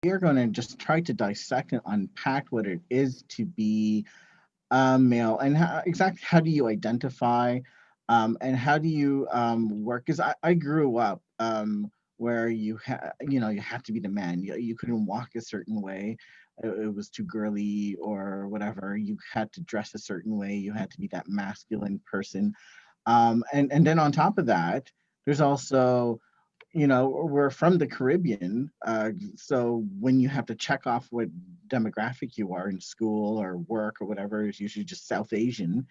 we are going to just try to dissect and unpack what it is to be male and exactly how do you identify and how do you work? Because I grew up where you had to be the man. You couldn't walk a certain way. It was too girly or whatever. You had to dress a certain way. You had to be that masculine person. And then on top of that, there's also we're from the Caribbean, so when you have to check off what demographic you are in school or work or whatever, it's usually just South Asian,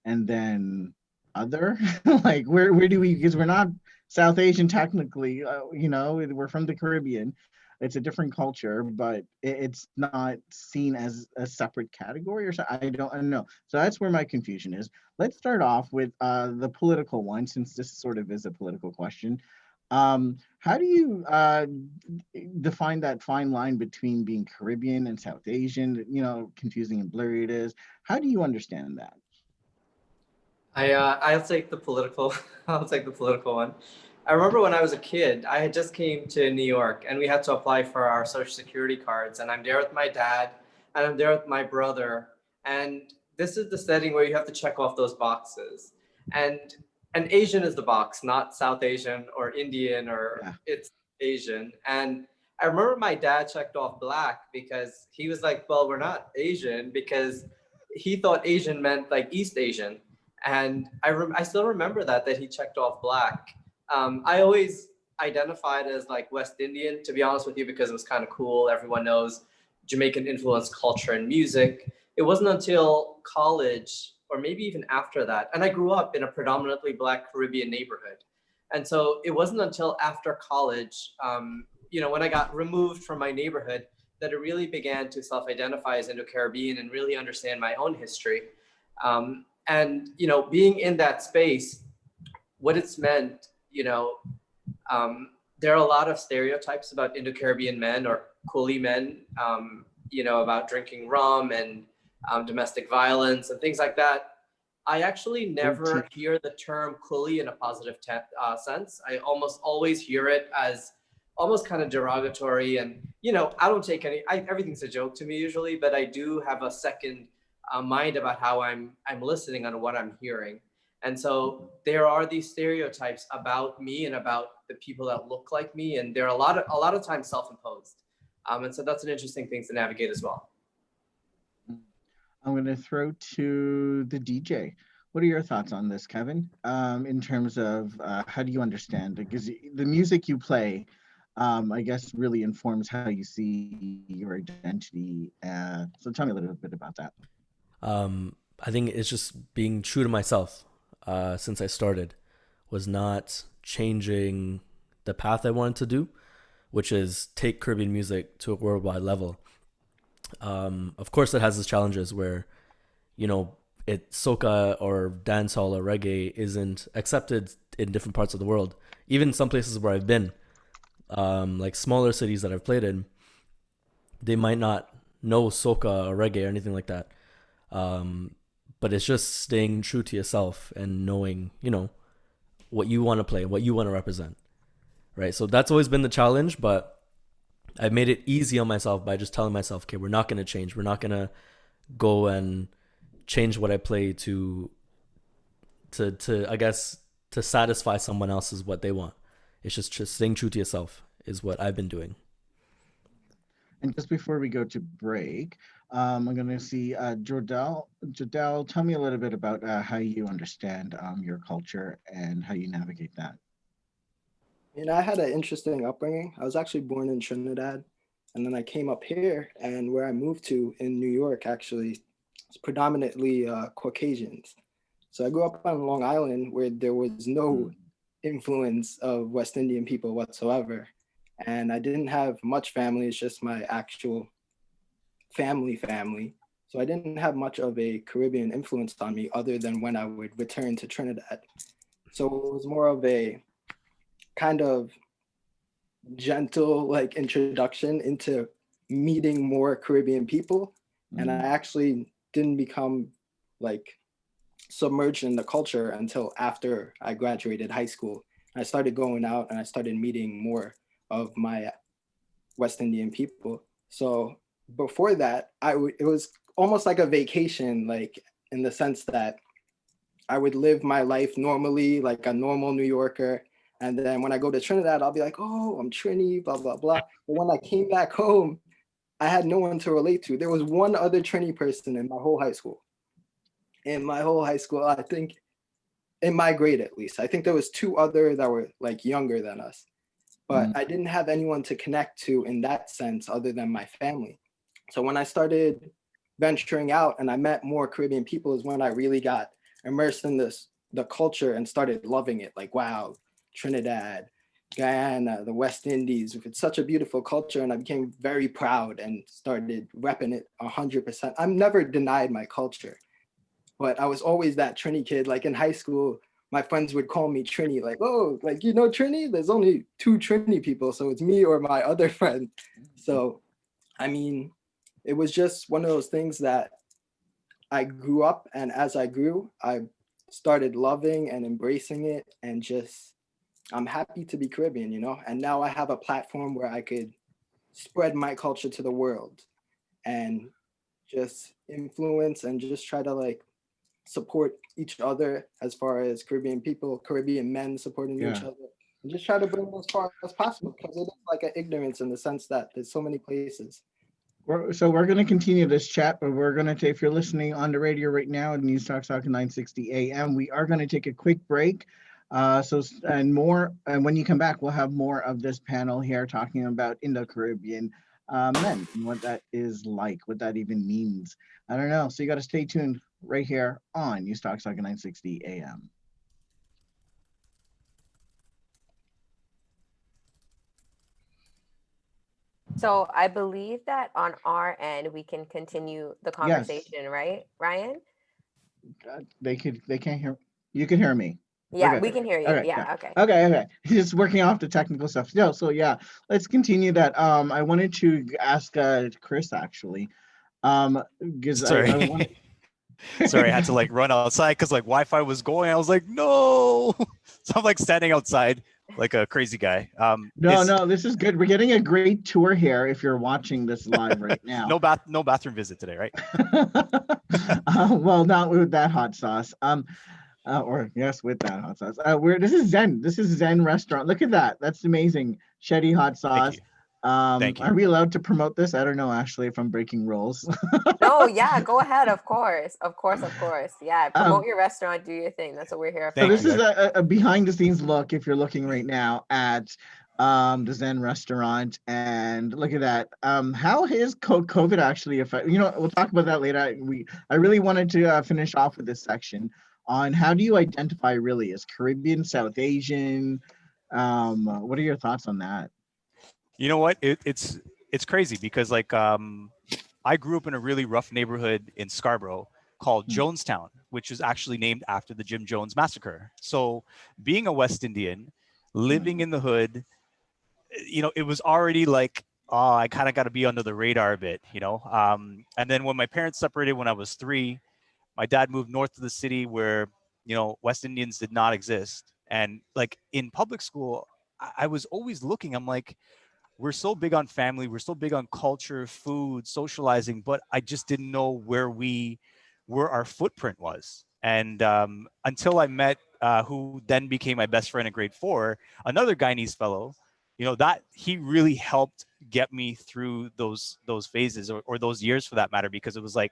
and then other, like where do we? Because we're not South Asian technically, we're from the Caribbean. It's a different culture, but it's not seen as a separate category or so. I don't know. So that's where my confusion is. Let's start off with the political one, since this sort of is a political question. How do you define that fine line between being Caribbean and South Asian? Confusing and blurry it is. How do you understand that? I'll take the political I'll take the political one. I remember when I was a kid, I had just came to New York and we had to apply for our social security cards, and I'm there with my dad and I'm there with my brother, and this is the setting where you have to check off those boxes. And Asian is the box, not South Asian or Indian, or Yeah. it's Asian. And I remember my dad checked off black because he was like, well, we're not Asian, because he thought Asian meant like East Asian. And I still remember that he checked off black. I always identified as like West Indian, to be honest with you, because it was kind of cool. Everyone knows Jamaican influenced culture and music. It wasn't until college, or maybe even after that, and I grew up in a predominantly Black Caribbean neighborhood. And so it wasn't until after college, when I got removed from my neighborhood, that it really began to self identify as Indo-Caribbean and really understand my own history. And being in that space, what it's meant, there are a lot of stereotypes about Indo-Caribbean men or coolie men, about drinking rum and domestic violence and things like that. I actually never hear the term coolie in a positive sense. I almost always hear it as almost kind of derogatory. And, I don't take everything's a joke to me usually, but I do have a second mind about how I'm listening on what I'm hearing. And so there are these stereotypes about me and about the people that look like me, and they're a lot of times self-imposed. And so that's an interesting thing to navigate as well. I'm going to throw to the DJ. What are your thoughts on this, Kevin? In terms of how do you understand? Because the music you play, I guess, really informs how you see your identity. So tell me a little bit about that. I think it's just being true to myself since I started, was not changing the path I wanted to do, which is take Caribbean music to a worldwide level. Of course, it has its challenges where, soca or dancehall or reggae isn't accepted in different parts of the world. Even some places where I've been, like smaller cities that I've played in, they might not know soca or reggae or anything like that. But it's just staying true to yourself and knowing, what you want to play, what you want to represent, right? So that's always been the challenge, but I've made it easy on myself by just telling myself, okay, we're not going to change. We're not going to go and change what I play I guess, to satisfy someone else's what they want. It's just staying true to yourself is what I've been doing. And just before we go to break, I'm going to see Jordell. Jordell, tell me a little bit about how you understand your culture and how you navigate that. I had an interesting upbringing. I was actually born in Trinidad, and then I came up here, and where I moved to in New York, actually, it's predominantly Caucasians. So I grew up on Long Island, where there was no influence of West Indian people whatsoever. And I didn't have much family. It's just my actual family. So I didn't have much of a Caribbean influence on me other than when I would return to Trinidad. So it was more of a kind of gentle like introduction into meeting more Caribbean people. And I actually didn't become like submerged in the culture until after I graduated high school. I started going out and I started meeting more of my West Indian people. So before that, it was almost like a vacation, like in the sense that I would live my life normally, like a normal New Yorker. And then when I go to Trinidad, I'll be like, oh, I'm Trini, blah, blah, blah. But when I came back home, I had no one to relate to. There was one other Trini person in my whole high school. In my whole high school, I think in my grade at least, I think there was two other that were like younger than us. But Mm. I didn't have anyone to connect to in that sense other than my family. So when I started venturing out and I met more Caribbean people is when I really got immersed in the culture and started loving it. Like, wow, Trinidad, Guyana, the West Indies, it's such a beautiful culture. And I became very proud and started repping it 100%. I've never denied my culture, but I was always that Trini kid. Like in high school, my friends would call me Trini, like, oh, like, you know, Trini, there's only two Trini people. So it's me or my other friend. So, I mean, it was just one of those things that I grew up. And as I grew, I started loving and embracing it. And just, I'm happy to be Caribbean, you know? And now I have a platform where I could spread my culture to the world and just influence and just try to like support each other as far as Caribbean people, Caribbean men supporting each Yeah. other, and just try to bring it as far as possible because it is like an ignorance in the sense that there's so many places. So we're going to continue this chat, but we're going to take, if you're listening on the radio right now at News Talk Talk 960 AM, we are going to take a quick break. And more, and when you come back, we'll have more of this panel here talking about Indo-Caribbean men and what that is like, what that even means. I don't know. So you got to stay tuned right here on News Talk Talk 960 AM. So I believe that on our end we can continue the Yes, conversation, right, Ryan? they can't hear. You can hear me. We're Yeah, good. we can hear you. Okay, yeah. Yeah, okay. Okay. Just working off the technical stuff. Yeah, so yeah, let's continue that. I wanted to ask Chris actually. Because I want Sorry. Sorry, I had to like run outside because like Wi-Fi was going. I was like, no. So I'm like standing outside like a crazy guy. no, this is good. We're getting a great tour here if you're watching this live right now. No bathroom visit today, right? Well, not with that hot sauce. Or yes, with that hot sauce. Where this is Zen. This is Zen restaurant. Look at that. That's amazing. Shetty hot Thank sauce. you. Thank you. Are we allowed to promote this? I don't know, Ashley, if I'm breaking rules. No, yeah, go ahead. Of course. Of course, of course. Yeah, promote Um, your restaurant, do your thing. That's what we're here so Thank for. this you. is a behind the scenes look if you're looking right now at the Zen restaurant, and look at that. How has COVID actually affect? You know, we'll talk about that later. I really wanted to finish off with this section on how do you identify really as Caribbean, South Asian? What are your thoughts on that? You know what? It's crazy because like I grew up in a really rough neighborhood in Scarborough called Mm. Jonestown, which is actually named after the Jim Jones massacre. So being a West Indian, living Mm. in the hood, it was already like, oh, I kind of got to be under the radar a bit, you know. And then when my parents separated when I was 3, my dad moved north to the city where West Indians did not exist. And like in public school, I was always looking. I'm like, we're so big on family, we're so big on culture, food, socializing, but I just didn't know where our footprint was. And until I met who then became my best friend in grade 4, another Guyanese fellow, that he really helped get me through those phases or those years for that matter, because it was like,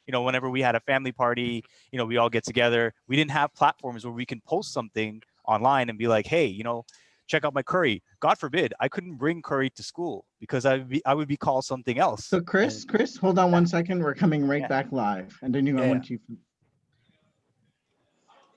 whenever we had a family party, we all get together. We didn't have platforms where we can post something online and be like, hey, check out my curry. God forbid, I couldn't bring curry to school because I would be called something else. So Chris, hold on Yeah, 1 second. We're coming right yeah, back live, and then I yeah, yeah. want you.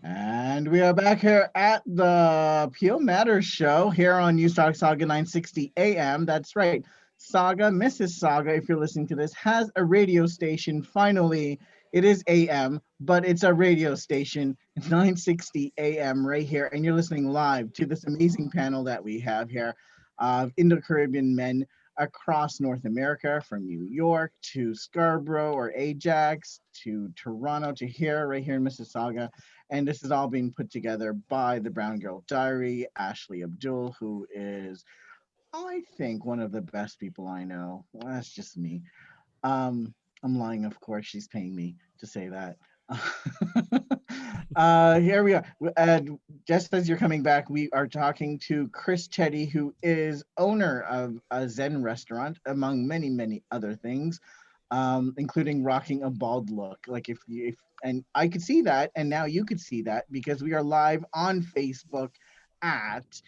And we are back here at the Peel Matters show here on News Talk Saga 960 AM. That's right. Saga, Mrs. Saga, if you're listening to this, has a radio station. Finally, it is AM, but it's a radio station. It's 960 AM right here. And you're listening live to this amazing panel that we have here of Indo-Caribbean men across North America, from New York to Scarborough or Ajax to Toronto to here, right here in Mississauga. And this is all being put together by the Brown Girl Diary, Ashley Abdul, who is I think one of the best people I know. Well, that's just me. I'm lying, of course. She's paying me to say that. Here we are. Just as you're coming back, we are talking to Chris Chetty, who is owner of a Zen restaurant, among many, many other things, including rocking a bald look. Like if and I could see that, and now you could see that because we are live on Facebook at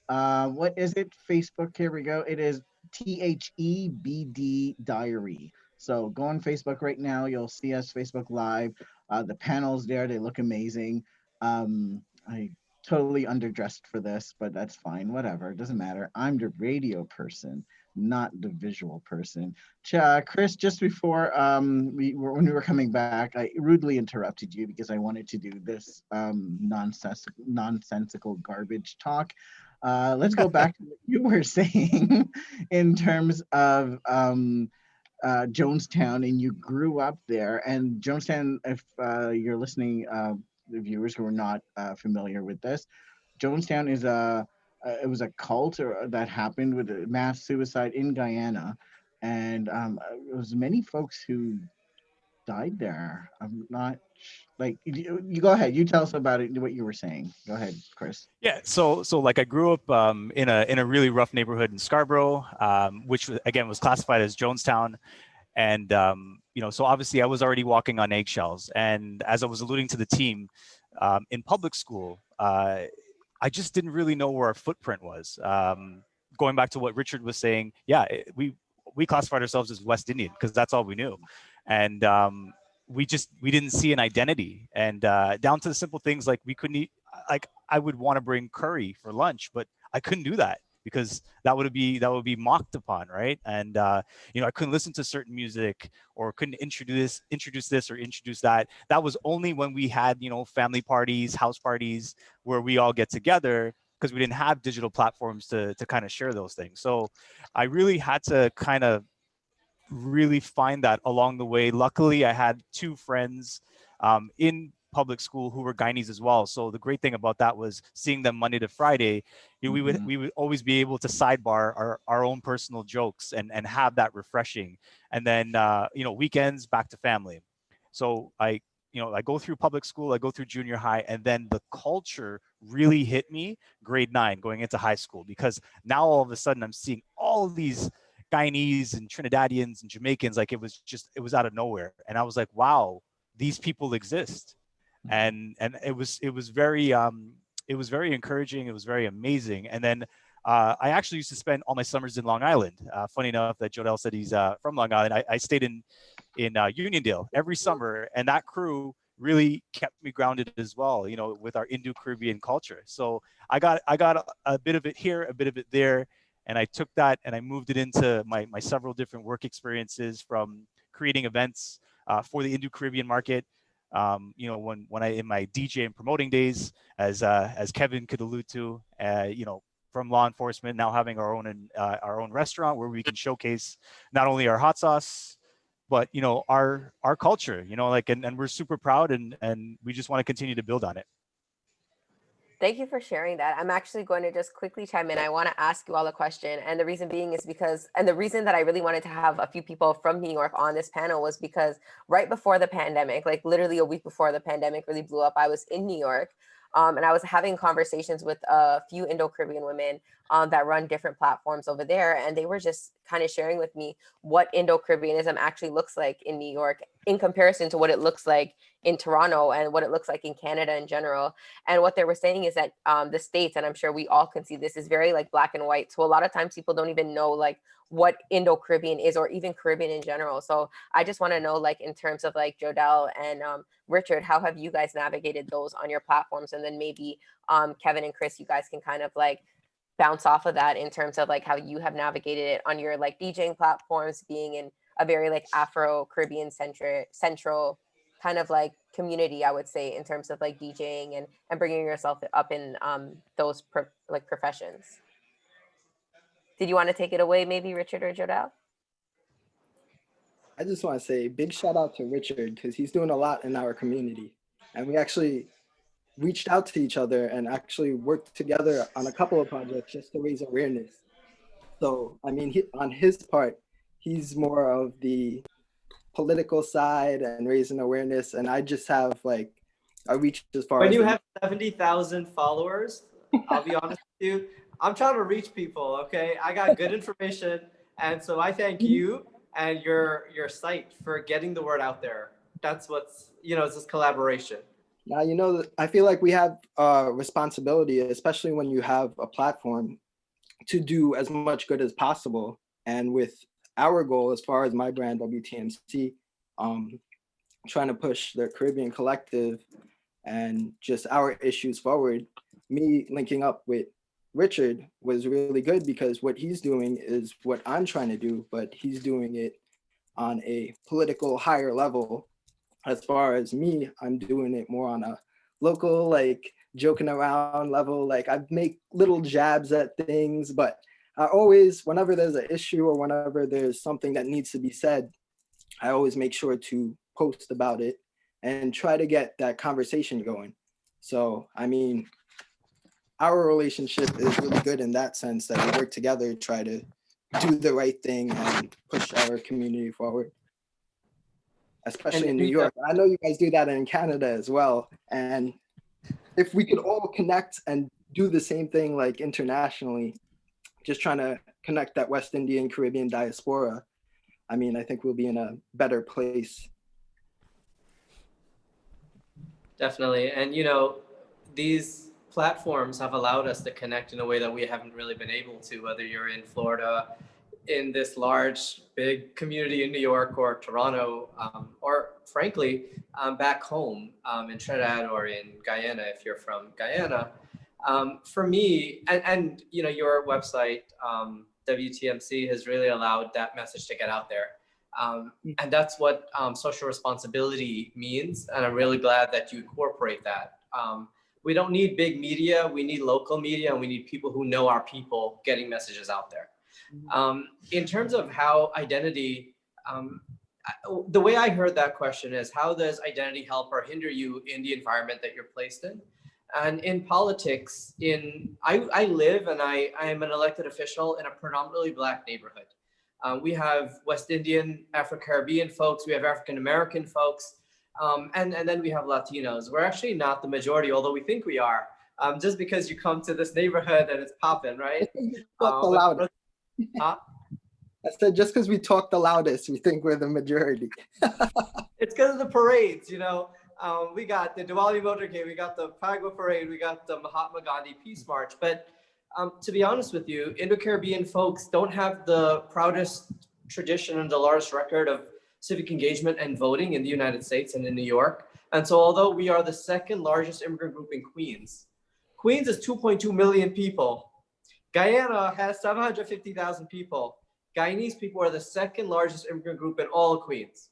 what is it? Facebook. Here we go. It is THEBD Diary. So go on Facebook right now. You'll see us Facebook Live. The panels there, they look amazing. I totally underdressed for this, but that's fine. Whatever. It doesn't matter. I'm the radio person, not the visual person. Chris, just before when we were coming back, I rudely interrupted you because I wanted to do this nonsensical garbage talk. Let's go back to what you were saying in terms of Jonestown, and you grew up there. And Jonestown, if you're listening, the viewers who are not familiar with this, Jonestown is it was a cult that happened with a mass suicide in Guyana, and it was many folks who died there. I'm not like you go ahead. You tell us about it. What you were saying. Go ahead, Chris. Yeah, so like I grew up in a really rough neighborhood in Scarborough, which again was classified as Jonestown. And so obviously I was already walking on eggshells. And as I was alluding to the team, in public school, I just didn't really know where our footprint was. Going back to what Richard was saying, yeah, we classified ourselves as West Indian because that's all we knew, and we didn't see an identity. And down to the simple things like we couldn't eat. Like I would want to bring curry for lunch, but I couldn't do that because that would be mocked upon, right? And I couldn't listen to certain music or couldn't introduce this or introduce that. That was only when we had family parties, house parties, where we all get together because we didn't have digital platforms to kind of share those things. So I really had to kind of really find that along the way. Luckily, I had two friends in public school who were Guyanese as well. So the great thing about that was seeing them Monday to Friday. We would always be able to sidebar our own personal jokes and have that refreshing. And then weekends back to family. So I go through public school, I go through junior high, and then the culture really hit me grade 9 going into high school, because now all of a sudden I'm seeing all of these Guyanese and Trinidadians and Jamaicans. Like it was out of nowhere. And I was like, wow, these people exist. And it was very encouraging. It was very amazing. And then I actually used to spend all my summers in Long Island. Funny enough that Jodel said he's from Long Island. I stayed in Uniondale every summer, and that crew really kept me grounded as well, with our Indo-Caribbean culture. So I got a bit of it here, a bit of it there, and I took that and I moved it into my several different work experiences, from creating events for the Indo-Caribbean market. When I in my DJ and promoting days, as Kevin could allude to, from law enforcement, now having our own restaurant where we can showcase not only our hot sauce, but our culture, and we're super proud, and we just want to continue to build on it. Thank you for sharing that. I'm actually going to just quickly chime in. I want to ask you all a question. And the reason being is and the reason that I really wanted to have a few people from New York on this panel was because right before the pandemic, like literally a week before the pandemic really blew up, I was in New York. And I was having conversations with a few Indo-Caribbean women that run different platforms over there. And they were just kind of sharing with me what Indo-Caribbeanism actually looks like in New York in comparison to what it looks like in Toronto and what it looks like in Canada in general. And what they were saying is that the States, and I'm sure we all can see this, is very like black and white. So a lot of times people don't even know like what Indo-Caribbean is, or even Caribbean in general. So I just want to know, like, in terms of like Jodel and Richard, how have you guys navigated those on your platforms? And then maybe Kevin and Chris, you guys can kind of like bounce off of that in terms of like how you have navigated it on your like DJing platforms, being in a very like Afro-Caribbean central kind of like community, I would say, in terms of like DJing and bringing yourself up in those professions. Did you want to take it away, maybe Richard or Jodel? I just want to say big shout out to Richard because he's doing a lot in our community. And we actually reached out to each other and actually worked together on a couple of projects just to raise awareness. So, I mean, on his part, he's more of the political side and raising awareness, and I just have like I reach as far When as you the have 70,000 followers, I'll be honest with you, I'm trying to reach people, okay? I got good information, and so I thank you and your site for getting the word out there. That's what's, it's this collaboration. now, I feel like we have a responsibility, especially when you have a platform, to do as much good as possible. And with our goal, as far as my brand WTMC, um, trying to push the Caribbean Collective and just our issues forward, me linking up with Richard was really good because what he's doing is what I'm trying to do, but he's doing it on a political higher level. As far as me, I'm doing it more on a local, like joking around level. Like I make little jabs at things, but I always, whenever there's an issue or whenever there's something that needs to be said, I always make sure to post about it and try to get that conversation going. So, I mean, our relationship is really good in that sense that we work together, try to do the right thing and push our community forward, especially in New York. I know you guys do that in Canada as well. And if we could all connect and do the same thing like internationally, just trying to connect that West Indian Caribbean diaspora, I mean, I think we'll be in a better place. Definitely. And these platforms have allowed us to connect in a way that we haven't really been able to, whether you're in Florida, in this large, big community in New York or Toronto, or frankly, back home in Trinidad or in Guyana, if you're from Guyana. For me, and your website, WTMC, has really allowed that message to get out there. And that's what social responsibility means. And I'm really glad that you incorporate that. We don't need big media. We need local media, and we need people who know our people getting messages out there. In terms of how identity, the way I heard that question is, how does identity help or hinder you in the environment that you're placed in? And in politics, I live and I am an elected official in a predominantly Black neighborhood. We have West Indian, Afro-Caribbean folks, we have African-American folks, and then we have Latinos. We're actually not the majority, although we think we are, just because you come to this neighborhood and it's popping, right? I said, just because we talk the loudest, we think we're the majority. It's because of the parades, we got the Diwali motorcade, we got the Pagwa parade, we got the Mahatma Gandhi Peace March. But to be honest with you, Indo-Caribbean folks don't have the proudest tradition and the largest record of civic engagement and voting in the United States and in New York. And so although we are the second largest immigrant group in Queens, Queens is 2.2 million people. Guyana has 750,000 people. Guyanese people are the second largest immigrant group in all of Queens.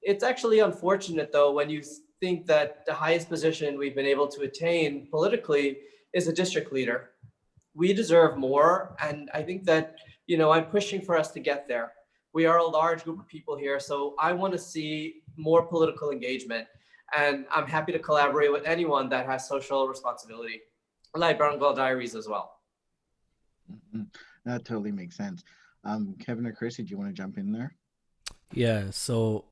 It's actually unfortunate, though, when you think that the highest position we've been able to attain politically is a district leader. We deserve more, and I think that, I'm pushing for us to get there. We are a large group of people here, so I want to see more political engagement, and I'm happy to collaborate with anyone that has social responsibility, like Brown Girl Diaries as well. Mm-hmm. That totally makes sense. Kevin or Chris, did you want to jump in there? Yeah, so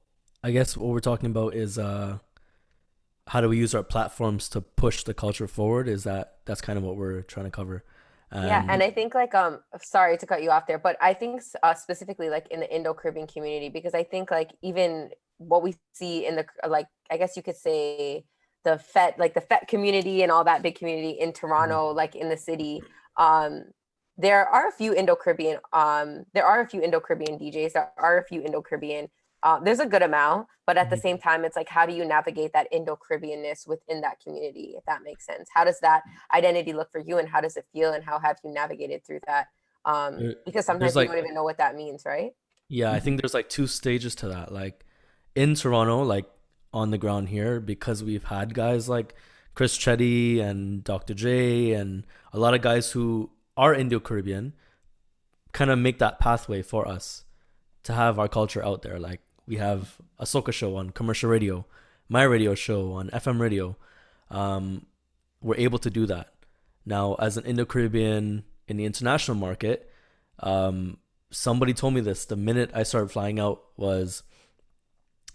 I guess what we're talking about is how do we use our platforms to push the culture forward? That's kind of what we're trying to cover. Yeah, and I think like sorry to cut you off there, but I think specifically like in the Indo-Caribbean community, because I think like even what we see in the like I guess you could say the FET community and all that big community in Toronto, like in the city, there are a few Indo-Caribbean DJs, there are a few Indo-Caribbean. There's a good amount, but at the same time, it's like, how do you navigate that Indo-Caribbeanness within that community, if that makes sense? How does that identity look for you, and how does it feel, and how have you navigated through that? Because sometimes you don't even know what that means, right? Yeah, I think there's like two stages to that. Like in Toronto, like on the ground here, because we've had guys like Chris Chetty and Dr. J and a lot of guys who are Indo-Caribbean kind of make that pathway for us to have our culture out there. Like we have a soca show on commercial radio, my radio show on FM radio. We're able to do that. Now, as an Indo-Caribbean in the international market, Somebody told me this the minute I started flying out was,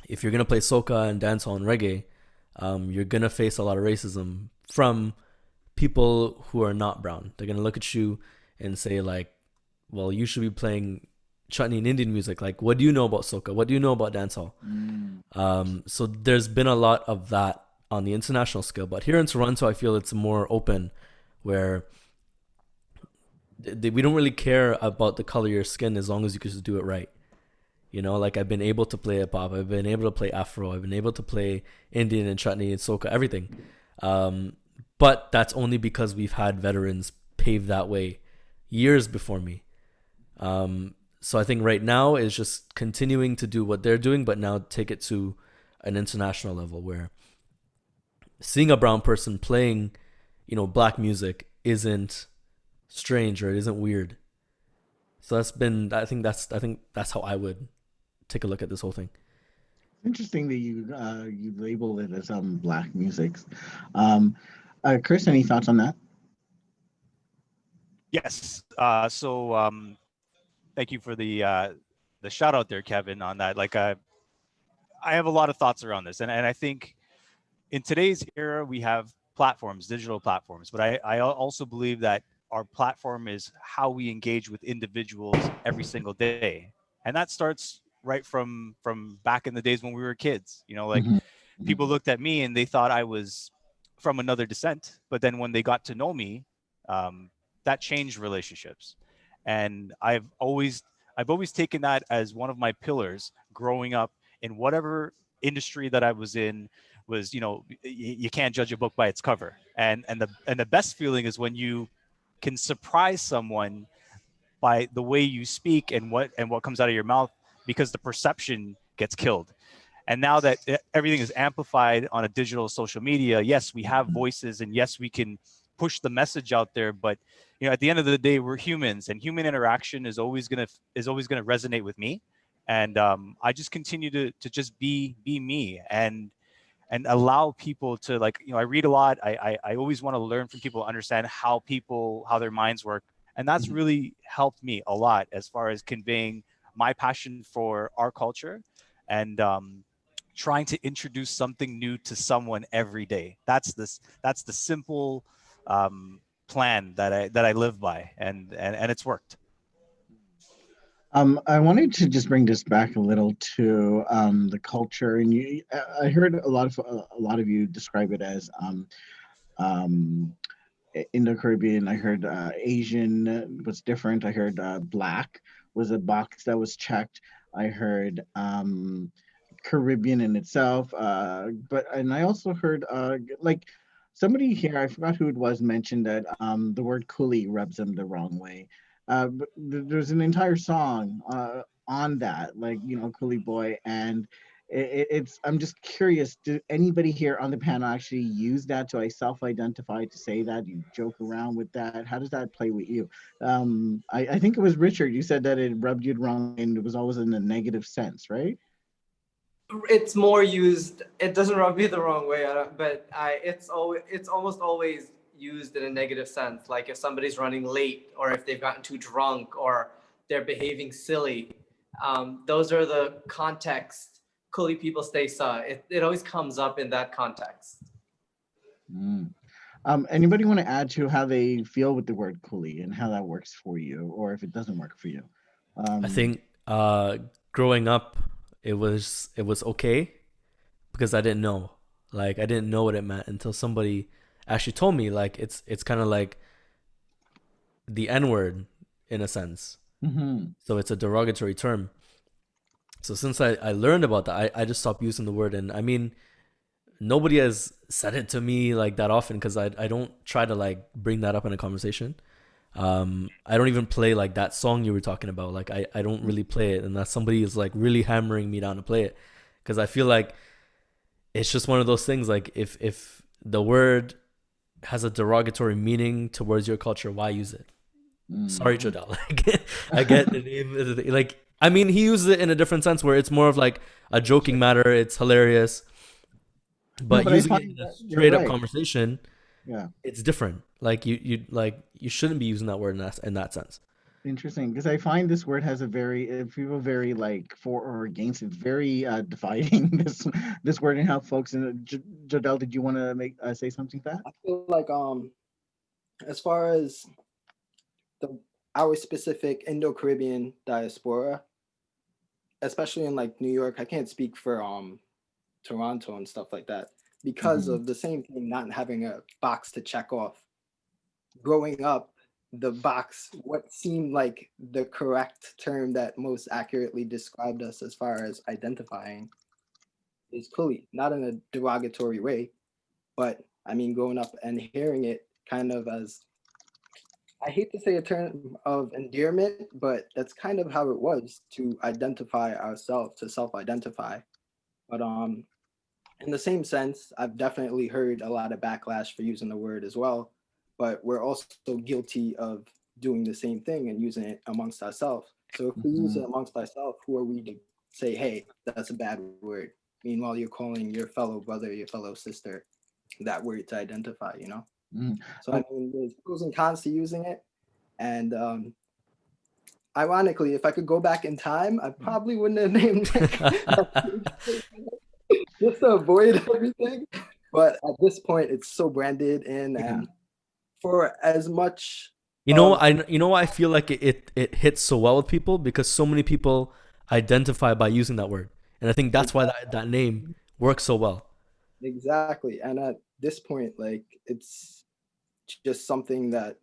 if you're gonna play soca and dancehall and reggae, you're gonna face a lot of racism from people who are not brown. They're gonna look at you and say like, well, you should be playing chutney and Indian music. Like, what do you know about soca? What do you know about dancehall? So there's been a lot of that on the international scale, but here in Toronto, I feel it's more open, where we don't really care about the color of your skin as long as you can just do it right. You know, like I've been able to play hip hop, I've been able to play Afro, I've been able to play Indian and chutney and soca, everything. But that's only because we've had veterans pave that way years before me. So I think right now is just continuing to do what they're doing, but now take it to an international level where seeing a brown person playing, black music isn't strange or it isn't weird. So I think that's how I would take a look at this whole thing. Interesting that you label it as black music. Chris, any thoughts on that? Yes. Thank you for the shout out there, Kevin, on that. Like, I have a lot of thoughts around this, and I think in today's era we have platforms, digital platforms, but I also believe that our platform is how we engage with individuals every single day, and that starts right from back in the days when we were kids. Like, people looked at me and they thought I was from another descent, but then when they got to know me, that changed relationships. And I've always taken that as one of my pillars growing up in whatever industry that I was in. Was, you can't judge a book by its cover, and the best feeling is when you can surprise someone by the way you speak and what comes out of your mouth, because the perception gets killed. And now that everything is amplified on a digital social media, yes, we have voices, and yes, we can push the message out there, but at the end of the day, we're humans, and human interaction is always gonna resonate with me. And I just continue to just be me, and allow people to, like, I read a lot. I always want to learn from people, understand how their minds work, and that's really helped me a lot as far as conveying my passion for our culture, and trying to introduce something new to someone every day. That's the simple plan that I live by, and it's worked. I wanted to just bring this back a little to the culture, and I heard a lot of you describe it as Indo-Caribbean. I heard Asian was different. I heard Black was a box that was checked. I heard Caribbean in itself, and I also heard like somebody here, I forgot who it was, mentioned that the word coolie rubs them the wrong way. But there's an entire song on that, like, coolie boy, and it's. I'm just curious. Do anybody here on the panel actually use that to self-identify, to say that? You joke around with that? How does that play with you? I think it was Richard. You said that it rubbed you wrong, and it was always in a negative sense, right? It's more used. It doesn't rub me the wrong way, but it's almost always used in a negative sense. Like if somebody's running late, or if they've gotten too drunk, or they're behaving silly. Those are the context. Coolie people stay sa. It always comes up in that context. Anybody want to add to how they feel with the word coolie and how that works for you, or if it doesn't work for you? I think growing up, it was okay, because I didn't know. Like, I didn't know what it meant until somebody actually told me. Like, it's kind of like the N-word in a sense. So it's a derogatory term. So since I learned about that, I just stopped using the word. And I mean, nobody has said it to me like that often, because I don't try to like bring that up in a conversation. I don't even play like that song you were talking about. Like, I don't really play it unless somebody is like really hammering me down to play it, because I feel like it's just one of those things. Like, if the word has a derogatory meaning towards your culture, why use it? Sorry, Jodel. Like, I get the name. Like, I mean, he uses it in a different sense where it's more of like a joking matter. It's hilarious, but using it in a straight up conversation, yeah, it's different. Like, you shouldn't be using that word in that sense. Interesting, because I find this word has a very, if people very like for or against, it's very dividing. This word and how folks in Jodel, did you want to make say something to that? I feel like as far as the our specific Indo-Caribbean diaspora, especially in like New York, I can't speak for Toronto and stuff like that because Mhm. of the same thing, not having a box to check off. Growing up, the box, what seemed like the correct term that most accurately described us as far as identifying is Kuli, not in a derogatory way, but I mean, growing up and hearing it kind of as, I hate to say a term of endearment, but that's kind of how it was to identify ourselves, to self-identify. But in the same sense, I've definitely heard a lot of backlash for using the word as well, but we're also guilty of doing the same thing and using it amongst ourselves. So if we use it Mhm. amongst ourselves, who are we to say, hey, that's a bad word? Meanwhile, you're calling your fellow brother, your fellow sister, that word to identify, you know? Mhm. So I mean, there's pros and cons to using it. And ironically, if I could go back in time, I probably wouldn't have named it just to avoid everything. But at this point, it's so branded in, Yeah. and for as much You know, of I you know why I feel like it hits so well with people because so many people identify by using that word, and I think that's why that name works so well. exactly, and at this point, like it's just something that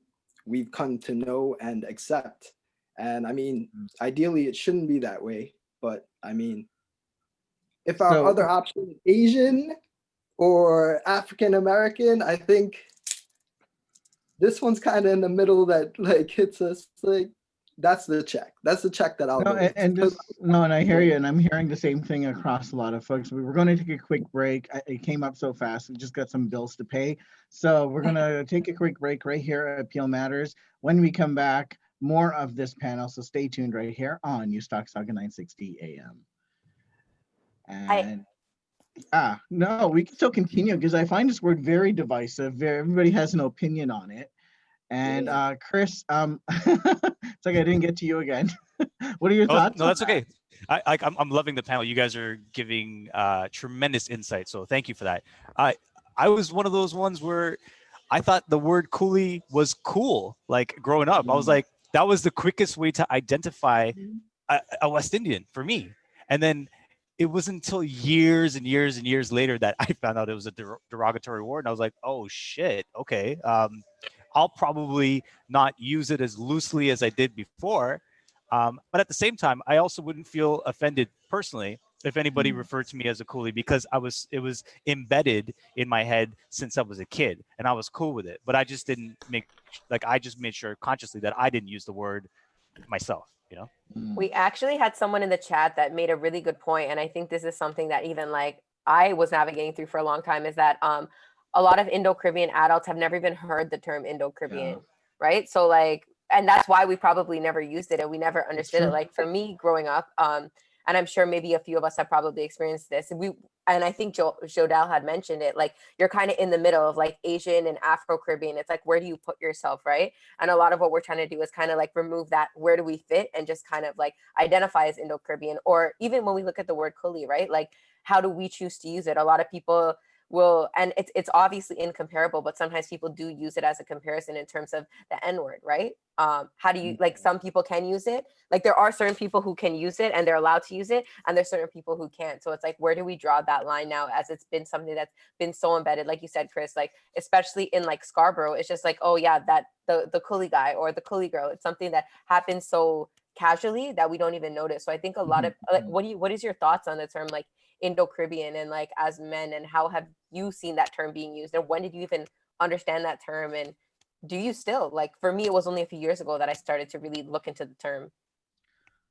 we've come to know and accept. And I mean, ideally, it shouldn't be that way. But I mean, if our So other option is Asian or African American, I think this one's kind of in the middle that like hits us like that's the check. That's the check that I'll no, go with. and this no, and I hear you, and I'm hearing the same thing across a lot of folks. We were going to take a quick break. It came up so fast. We just got some bills to pay, so we're going to take a quick break right here at Appeal Matters. When we come back, more of this panel. So stay tuned right here on News Talk Saga 960 AM. I And no, we can still continue because I find this word very divisive. Everybody has an opinion on it. And Yeah. Chris, it's like I didn't get to you again. What are your Oh thoughts no, on that's okay. I'm loving the panel. You guys are giving tremendous insight. So thank you for that. I was one of those ones where I thought the word coolie was cool. Like growing up, I was that? like, that was the quickest way to identify a West Indian for me. And then it wasn't until years and years and years later that I found out it was a derogatory word. And I was like, oh shit, okay. I'll probably not use it as loosely as I did before. But at the same time, I also wouldn't feel offended personally if anybody Mm. referred to me as a coolie because it was embedded in my head since I was a kid and I was cool with it. But I just didn't I just made sure consciously that I didn't use the word myself, you know? We actually had someone in the chat that made a really good point, and I think this is something that even like I was navigating through for a long time. Is that a lot of Indo-Caribbean adults have never even heard the term Indo-Caribbean, right? So like, and that's why we probably never used it and we never It's understood it. true. Like for me growing up, and I'm sure maybe a few of us have probably experienced this. And I think Jodel had mentioned it. Like you're kind of in the middle of like Asian and Afro-Caribbean. It's like where do you put yourself, right? And a lot of what we're trying to do is kind of like remove that where do we fit and just kind of like identify as Indo-Caribbean. Or even when we look at the word Kuli, right? Like how do we choose to use it? A lot of people will, and it's obviously incomparable, but sometimes people do use it as a comparison in terms of the N word, right? How do you, like, some people can use it, like there are certain people who can use it and they're allowed to use it, and there's certain people who can't. So it's like, where do we draw that line now, as it's been something that's been so embedded, like you said, Chris, like especially in like Scarborough, it's just like, oh yeah, that the coolie guy or the coolie girl, it's something that happens so casually that we don't even notice. So I think a lot of like, what is your thoughts on the term like Indo-Caribbean, and like as men, and how have you seen that term being used, and when did you even understand that term, and do you still? Like for me, it was only a few years ago that I started to really look into the term.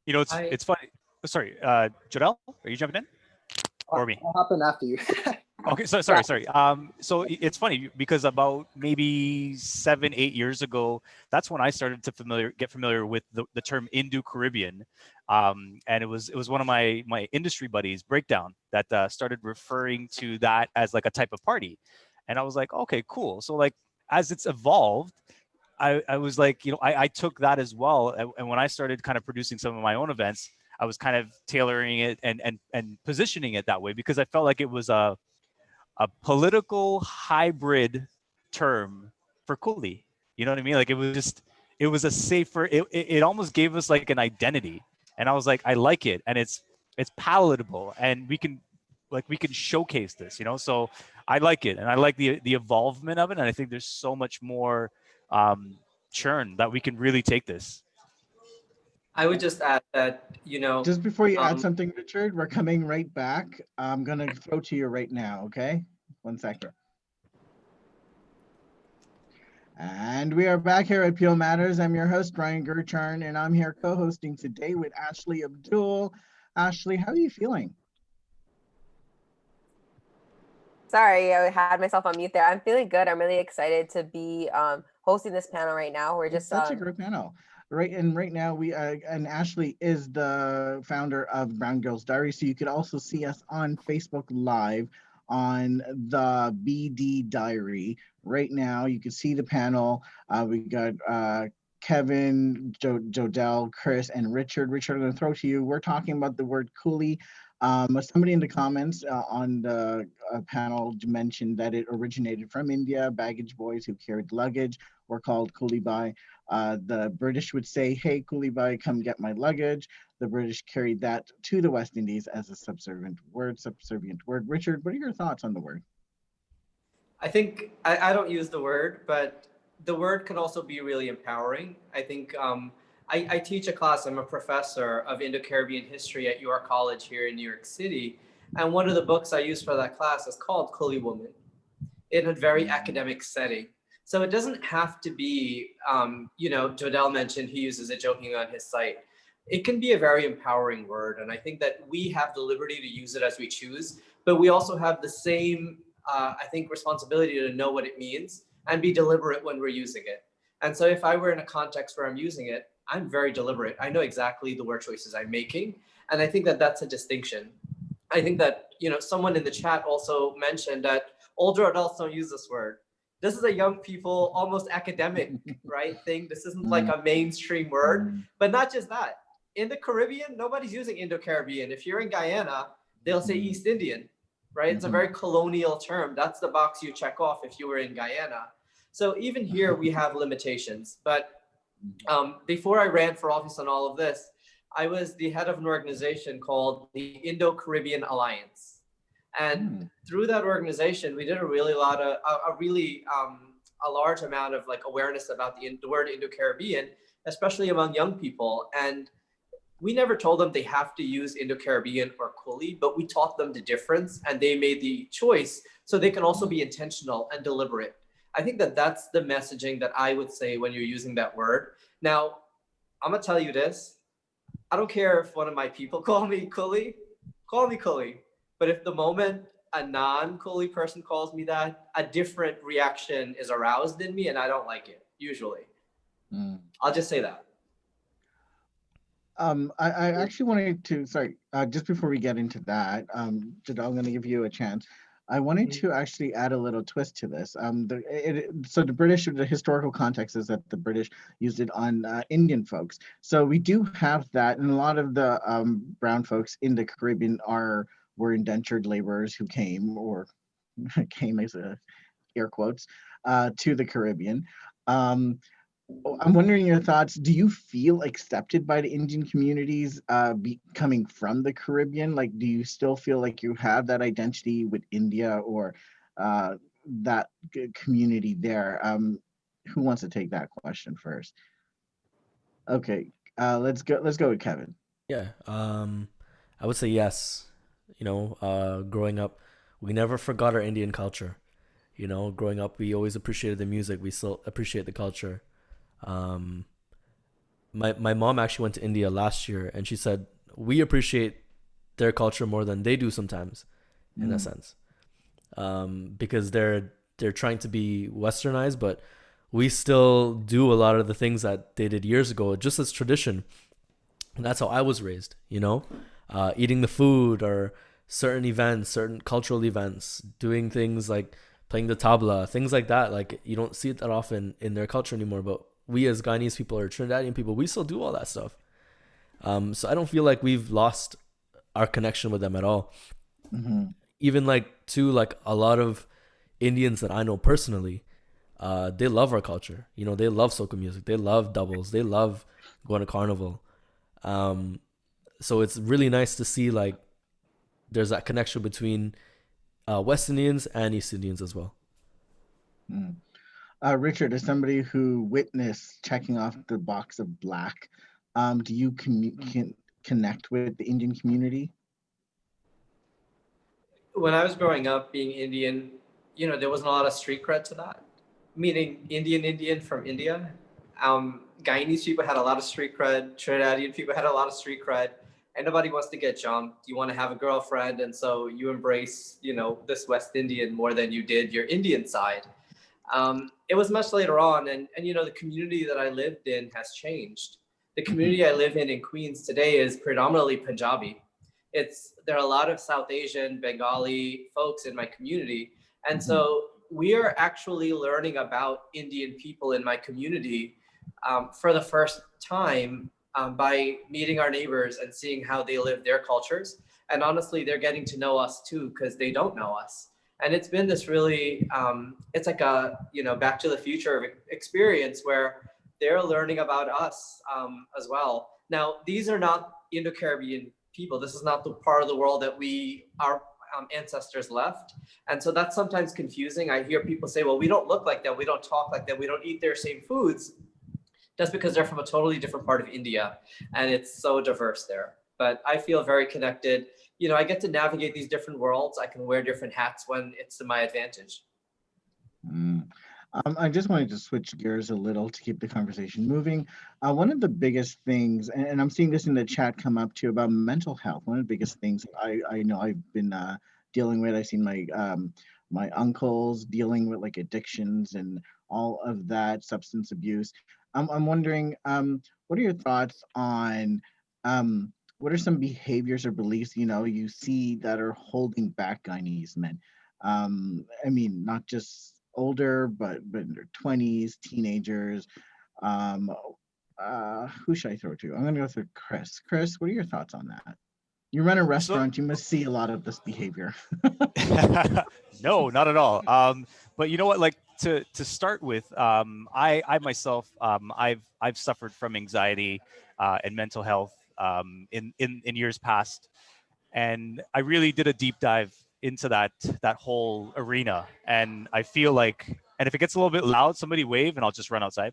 You know, I it's funny. Sorry, Jodel, are you jumping in or me? I'll happen after you. Okay, so Yeah. sorry. So it's funny because about maybe 7, 8 years ago, that's when I started to get familiar with the term Indo-Caribbean, and it was one of my industry buddies, Breakdown, that started referring to that as like a type of party, and I was like, okay, cool. So like as it's evolved, I was like, I took that as well. And when I started kind of producing some of my own events, I was kind of tailoring it and positioning it that way because I felt like it was a political hybrid term for coolie. You know what I mean? Like it was a safer, it almost gave us like an identity. And I was like, I like it. And it's palatable and we can showcase this, So I like it. And I like the evolvement of it. And I think there's so much more churn that we can really take this. I would just add that, Just before you add um, something, Richard, we're coming right back. I'm going to throw to you right now, okay? 1 second. And we are back here at Peel Matters. I'm your host, Brian Gercharn, and I'm here co-hosting today with Ashley Abdul. Ashley, how are you feeling? Sorry, I had myself on mute there. I'm feeling good. I'm really excited to be hosting this panel right now. We're just such a great panel. Right now we and Ashley is the founder of Brown Girls Diary. So you could also see us on Facebook Live on the BD Diary. Right now you can see the panel. We got Kevin, Jodelle, Chris, and Richard. Richard, I'm going to throw to you. We're talking about the word coolie. Somebody in the comments on the panel mentioned that it originated from India. Baggage boys who carried luggage were called coolie bhai. The British would say, hey, coolie bhai, come get my luggage. The British carried that to the West Indies as a subservient word. Richard, what are your thoughts on the word? I think I don't use the word, but the word can also be really empowering. I think I teach a class. I'm a professor of Indo-Caribbean history at UR College here in New York City. And one of the books I use for that class is called Coolie Woman in a very academic setting. So it doesn't have to be, Jodelle mentioned he uses it jokingly on his site. It can be a very empowering word. And I think that we have the liberty to use it as we choose, but we also have the same, responsibility to know what it means and be deliberate when we're using it. And so if I were in a context where I'm using it, I'm very deliberate. I know exactly the word choices I'm making. And I think that that's a distinction. I think that, someone in the chat also mentioned that older adults don't use this word. This is a young people, almost academic, right, thing. This isn't like a mainstream word, but not just that. In the Caribbean, nobody's using Indo-Caribbean. If you're in Guyana, they'll say East Indian, right? It's a very colonial term. That's the box you check off if you were in Guyana. So even here, we have limitations. But before I ran for office on all of this, I was the head of an organization called the Indo-Caribbean Alliance. And through that organization, we did a large amount of like awareness about the word Indo-Caribbean, especially among young people. And we never told them they have to use Indo-Caribbean or coolie, but we taught them the difference and they made the choice so they can also be intentional and deliberate. I think that that's the messaging that I would say when you're using that word. Now, I'm gonna tell you this. I don't care if one of my people call me coolie. But if the moment a non-coolie person calls me that, a different reaction is aroused in me and I don't like it, usually. I'll just say that. I actually wanted to, just before we get into that, Jadal, I'm going to give you a chance. I wanted to actually add a little twist to this. So the historical context is that the British used it on Indian folks. So we do have that, and a lot of the brown folks in the Caribbean were indentured laborers who came as air quotes to the Caribbean. I'm wondering your thoughts. Do you feel accepted by the Indian communities coming from the Caribbean? Like, do you still feel like you have that identity with India or that community there? Who wants to take that question first? Okay, let's go with Kevin. Yeah, I would say yes. Growing up, we never forgot our Indian culture. Growing up, we always appreciated the music. We still appreciate the culture. My mom actually went to India last year, and she said we appreciate their culture more than they do sometimes, in a sense, because they're trying to be westernized, but we still do a lot of the things that they did years ago, just as tradition. And that's how I was raised, eating the food or certain events, certain cultural events, doing things like playing the tabla, things like that. Like, you don't see it that often in their culture anymore, but we as Guyanese people or Trinidadian people, we still do all that stuff. So I don't feel like we've lost our connection with them at all. Mm-hmm. Even like to like a lot of Indians that I know personally, they love our culture. You know, they love soca music. They love doubles. They love going to carnival. Um, so it's really nice to see like there's that connection between West Indians and East Indians as well. Mm. Richard, as somebody who witnessed checking off the box of black, do you connect with the Indian community? When I was growing up, being Indian, there wasn't a lot of street cred to that. Meaning Indian from India. Guyanese people had a lot of street cred. Trinidadian people had a lot of street cred. And nobody wants to get jumped. You want to have a girlfriend, and so you embrace, this West Indian more than you did your Indian side. It was much later on, and the community that I lived in has changed. The community I live in Queens today is predominantly Punjabi. There are a lot of South Asian, Bengali folks in my community, and so we are actually learning about Indian people in my community for the first time by meeting our neighbors and seeing how they live their cultures. And honestly, they're getting to know us too because they don't know us. And it's been this really, it's like a Back to the Future experience where they're learning about us as well. Now, these are not Indo-Caribbean people. This is not the part of the world that our ancestors left. And so that's sometimes confusing. I hear people say, well, we don't look like that. We don't talk like that. We don't eat their same foods. That's because they're from a totally different part of India. And it's so diverse there. But I feel very connected. I get to navigate these different worlds. I can wear different hats when it's to my advantage. I just wanted to switch gears a little to keep the conversation moving. One of the biggest things, and I'm seeing this in the chat come up too, about mental health. One of the biggest things I know I've been dealing with. I've seen my uncles dealing with like addictions and all of that, substance abuse. I'm wondering, what are your thoughts on what are some behaviors or beliefs you see that are holding back Guyanese men? I mean, not just older, but in their 20s, teenagers. Um, who should I throw to? I'm gonna go through Chris. Chris, what are your thoughts on that? You run a So restaurant, you must see a lot of this behavior. no, not at all. But you know what? Like to start with, I myself, I've suffered from anxiety and mental health in years past, and I really did a deep dive into that whole arena. And I feel like, and if it gets a little bit loud, somebody wave, and I'll just run outside.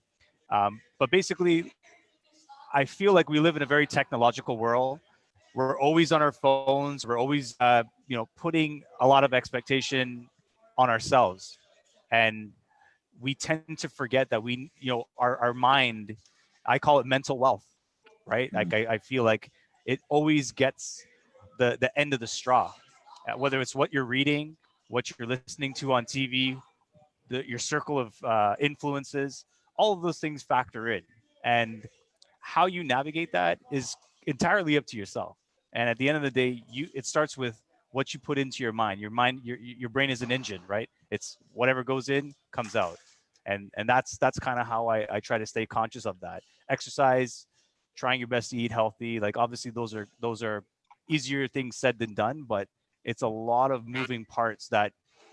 But basically, I feel like we live in a very technological world. We're always on our phones. We're always, putting a lot of expectation on ourselves, and we tend to forget that our mind. I call it mental wealth, right? Mm, Like I feel like it always gets the end of the straw, whether it's what you're reading, what you're listening to on TV, your circle of influences, all of those things factor in. And how you navigate that is entirely up to yourself. And at the end of the day, it starts with what you put into your mind. Your brain is an engine, right? It's whatever goes in comes out. And that's kind of how I try to stay conscious of that. Exercise, trying your best to eat healthy. Like obviously those are easier things said than done, but it's a lot of moving parts that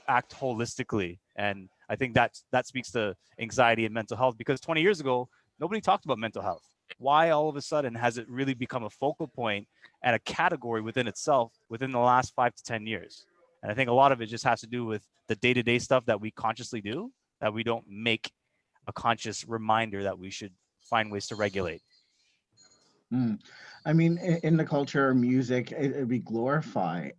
act holistically. And I think that speaks to anxiety and mental health, because 20 years ago, nobody talked about mental health. Why all of a sudden has it really become a focal point and a category within itself within the last 5 to 10 years? And I think a lot of it just has to do with the day-to-day stuff that we consciously do, that we don't make a conscious reminder that we should find ways to regulate. mm. I mean, in the culture, music, we glorify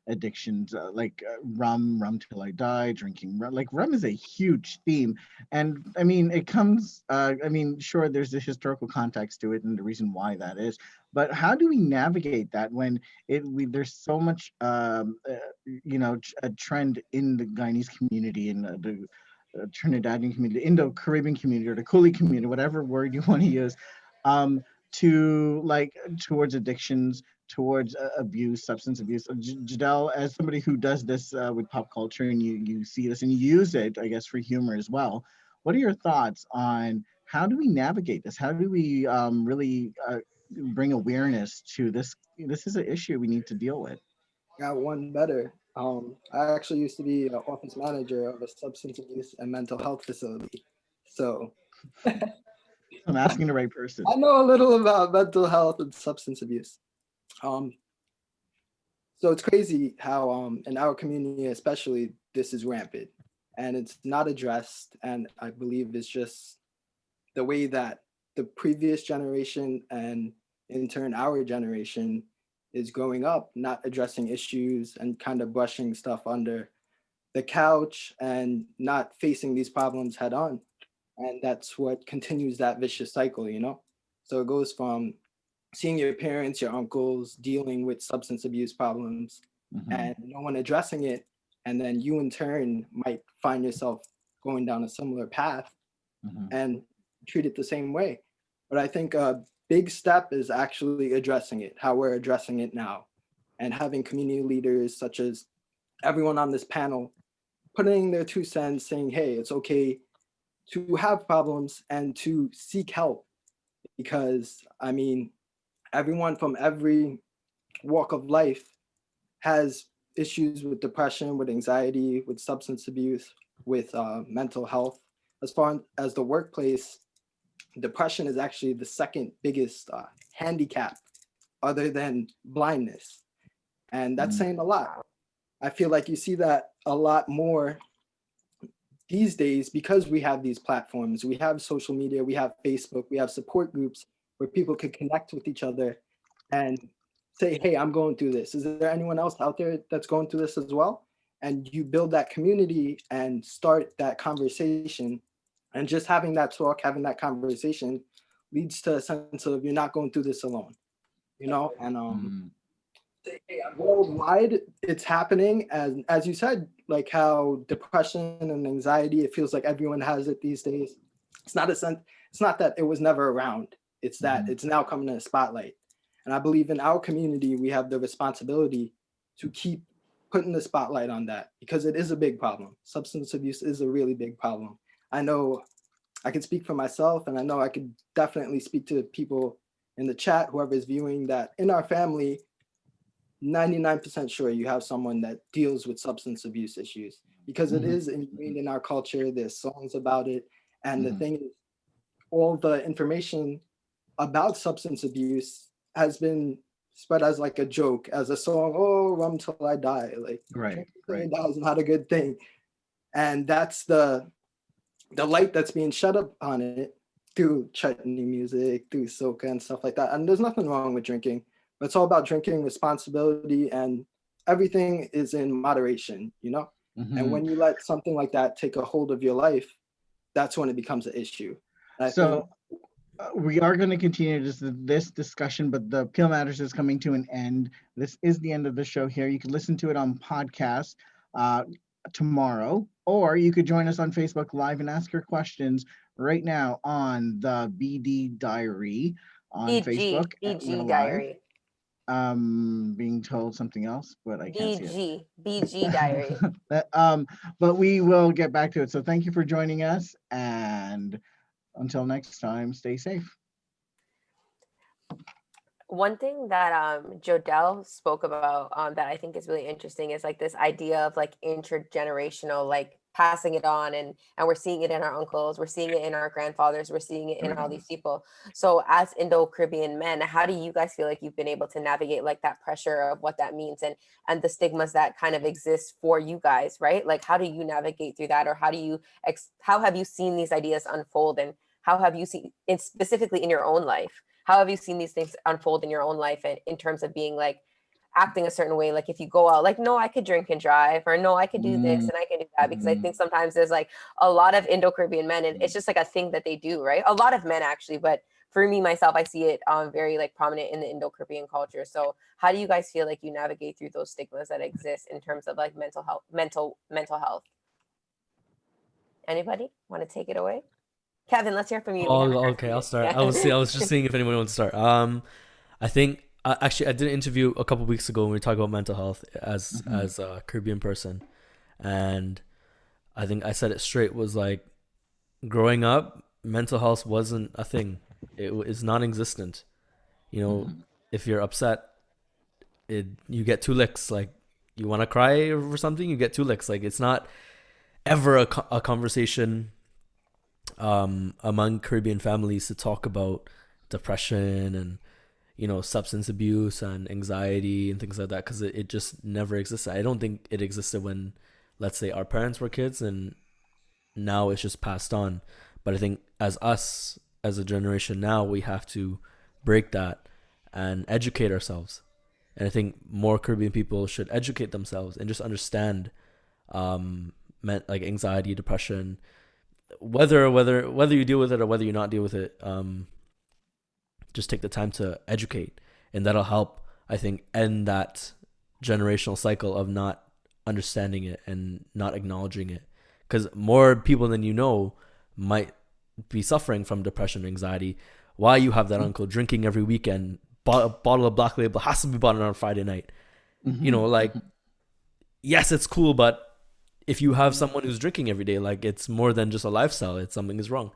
addictions like rum till I die, drinking rum. Like rum is a huge theme, and I mean, it comes. I mean, sure, there's a historical context to it and the reason why that is. But how do we navigate that when there's so much, a trend in the Guyanese community and the Trinidadian community, Indo-Caribbean community, or the Coolie community, whatever word you want to use, um, to like towards addictions, towards abuse, substance abuse. Jadelle, as somebody who does this with pop culture, and you see this and you use it, I guess, for humor as well. What are your thoughts on How do we navigate this? How do we really bring awareness to this? This is an issue we need to deal with. Got one better. I actually used to be an office manager of a substance abuse and mental health facility. So I'm asking the right person. I know a little about mental health and substance abuse. Um, so it's crazy how in our community, especially, this is rampant and it's not addressed. And I believe it's just the way that the previous generation and in turn our generation is growing up, not addressing issues and kind of brushing stuff under the couch and not facing these problems head on. And that's what continues that vicious cycle, you know? So it goes from seeing your parents, your uncles dealing with substance abuse problems and no one addressing it. And then you in turn might find yourself going down a similar path and treat it the same way. But I think a big step is actually addressing it, how we're addressing it now, and having community leaders such as everyone on this panel putting their 2 cents, saying, hey, it's okay to have problems and to seek help. Because I mean, everyone from every walk of life has issues with depression, with anxiety, with substance abuse, with mental health. As far as the workplace, depression is actually the second biggest handicap other than blindness. And that's saying a lot. I feel like you see that a lot more these days because we have these platforms. We have social media, we have Facebook, we have support groups where people can connect with each other and say, hey, I'm going through this. Is there anyone else out there that's going through this as well? And you build that community and start that conversation. And just having that talk, having that conversation leads to a sense of you're not going through this alone, you know? And worldwide, it's happening. As you said, like how depression and anxiety, it feels like everyone has it these days. It's not that it was never around. It's that it's now coming in a spotlight. And I believe in our community, we have the responsibility to keep putting the spotlight on that because it is a big problem. Substance abuse is a really big problem. I know I can speak for myself, and I know I could definitely speak to people in the chat, whoever is viewing, that in our family, 99% sure you have someone that deals with substance abuse issues because it is ingrained in our culture. There's songs about it. And the thing is, all the information about substance abuse has been spread as like a joke, as a song, oh, rum till I die. Like, Right. that is not a good thing. And that's the light that's being shut up on it through chutney music, through soca and stuff like that. And there's nothing wrong with drinking. But it's all about drinking responsibility, and everything is in moderation, you know? And when you let something like that take a hold of your life, that's when it becomes an issue. We are going to continue this discussion, but the Peel Matters is coming to an end. This is the end of the show here. You can listen to it on podcast tomorrow, or you could join us on Facebook Live and ask your questions right now on the BD Diary on Facebook. BG Diary. Being told something else, but I can't see it. BG Diary. But we will get back to it. So thank you for joining us, and until next time, stay safe. One thing that Jodelle spoke about that I think is really interesting is like this idea of like intergenerational, like passing it on, and we're seeing it in our uncles, we're seeing it in our grandfathers, we're seeing it in all these people. So as Indo-Caribbean men, how do you guys feel like you've been able to navigate like that pressure of what that means and the stigmas that kind of exist for you guys, right? Like how do you navigate through that, or how have you seen these ideas unfold, and how have you seen it specifically in your own life? How have you seen these things unfold in your own life, and in terms of being like acting a certain way? Like if you go out, like, no, I could drink and drive, or no, I could do this and I can do that. Because I think sometimes there's like a lot of Indo-Caribbean men, and it's just like a thing that they do, right? A lot of men actually, but for me, myself, I see it very like prominent in the Indo-Caribbean culture. So how do you guys feel like you navigate through those stigmas that exist in terms of like mental health? Anybody want to take it away? Kevin, let's hear from you. Oh, okay, I'll start. I was just seeing if anyone wants to start. I think actually I did an interview a couple of weeks ago when we talked about mental health as a Caribbean person, and I think I said it straight, was like growing up mental health wasn't a thing. Is non-existent. You know, Mhm. if you're upset, you get two licks. Like, you want to cry over something, you get two licks. Like, it's not ever a conversation among Caribbean families to talk about depression and, substance abuse and anxiety and things like that, because it just never existed. I don't think it existed when, let's say, our parents were kids, and now it's just passed on. But I think as us, as a generation now, we have to break that and educate ourselves. And I think more Caribbean people should educate themselves and just understand, like anxiety, depression, whether you deal with it or whether you not deal with it. Just take the time to educate, and that'll help, I think, end that generational cycle of not understanding it and not acknowledging it, because more people than you know might be suffering from depression or anxiety. Why you have that uncle drinking every weekend, a bottle of Black Label has to be bought on Friday night. Mhm. Like, yes, it's cool, but if you have someone who's drinking every day, like, it's more than just a lifestyle. It's something is wrong,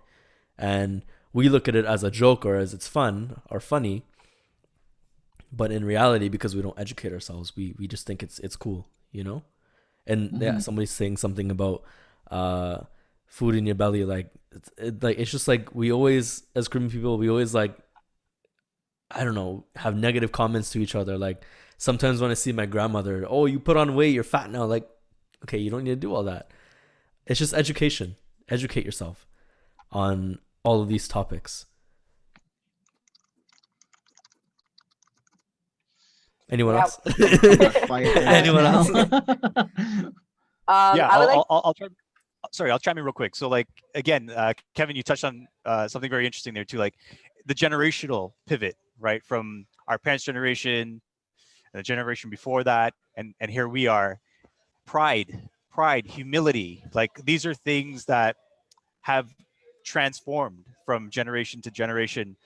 and we look at it as a joke or as it's fun or funny, but in reality, because we don't educate ourselves, we just think it's cool. And yeah, Mhm. somebody's saying something about uh food in your belly, like it's just like, we always, as Caribbean people, we always, like, I don't know, have negative comments to each other. Like, sometimes when I see my grandmother, oh, you put on weight, you're fat now. Like, okay, you don't need to do all that. It's just education. Educate yourself on all of these topics. Anyone Yeah. else? Quiet dance Anyone now. else? Yeah, I would like. I'll try. Sorry, I'll chime in real quick. So, like, again, Kevin, you touched on something very interesting there too, like the generational pivot, right, from our parents' generation and the generation before that, and here we are. Pride, humility, like these are things that have transformed from generation to generation.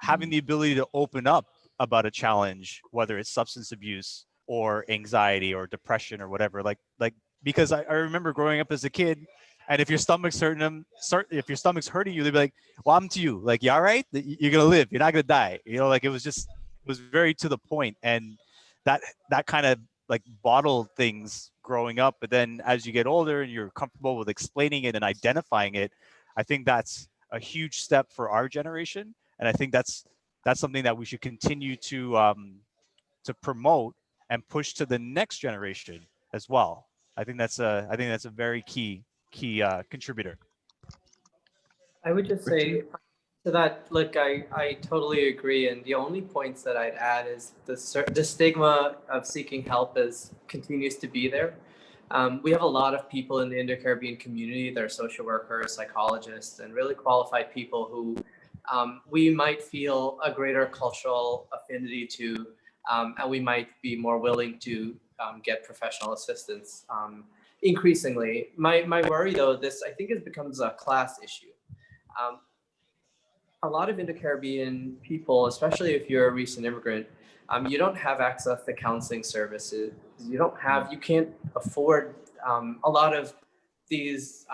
Having Mhm. the ability to open up about a challenge, whether it's substance abuse or anxiety or depression or whatever, like because I remember growing up as a kid, and if your stomach's hurting them, if your stomach's hurting you, they'd be like, "Well, I'm to you. Like, you all right? You're gonna live. You're not gonna die." Like it was very to the point, and that that kind of like bottled things growing up. But then as you get older and you're comfortable with explaining it and identifying it, I think that's a huge step for our generation, and I think that's something that we should continue to promote and push to the next generation as well. I think that's a very key contributor. I would just Richard? say to that, look, I totally agree. And the only points that I'd add is the stigma of seeking help continues to be there. We have a lot of people in the Indo-Caribbean community that are social workers, psychologists, and really qualified people who we might feel a greater cultural affinity to, and we might be more willing to get professional assistance. Increasingly, my worry though, this I think it becomes a class issue. Um, a lot of Indo-Caribbean people, especially if you're a recent immigrant, you don't have access to counseling services. You can't afford a lot of these,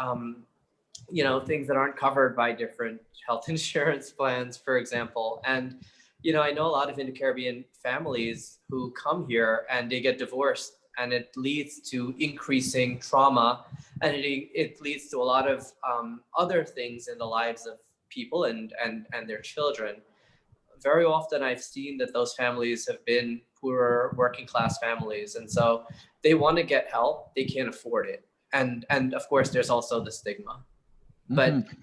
things that aren't covered by different health insurance plans, for example. And, I know a lot of Indo-Caribbean families who come here and they get divorced, and it leads to increasing trauma, and it leads to a lot of other things in the lives of people and their children. Very often I've seen that those families have been poorer working class families, and so they want to get help, they can't afford it. And of course there's also the stigma. But Mhm.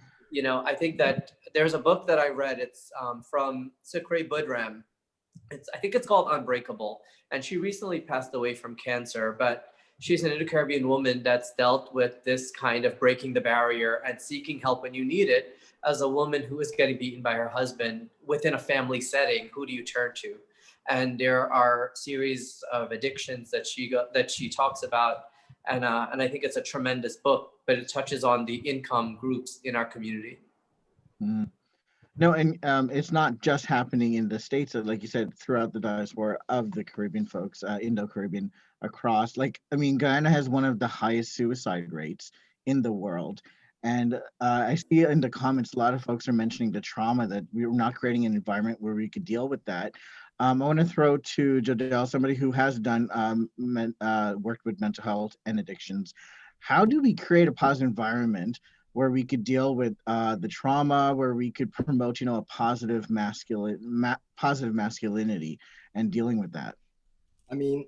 I think that there's a book that I read. It's from Sukre Budram. I think it's called Unbreakable, and she recently passed away from cancer. But she's an Indo-Caribbean woman that's dealt with this kind of breaking the barrier and seeking help when you need it. As a woman who is getting beaten by her husband within a family setting, who do you turn to? And there are series of addictions that she talks about, and I think it's a tremendous book. But it touches on the income groups in our community. Mhm. No, and it's not just happening in the states, like you said, throughout the diaspora of the Caribbean folks, Indo-Caribbean across. Like, I mean, Guyana has one of the highest suicide rates in the world, And I see in the comments a lot of folks are mentioning the trauma, that we're not creating an environment where we could deal with that. I want to throw to Jodelle, somebody who has done worked with mental health and addictions. How do we create a positive environment where we could deal with the trauma, where we could promote, a positive masculinity and dealing with that? I mean,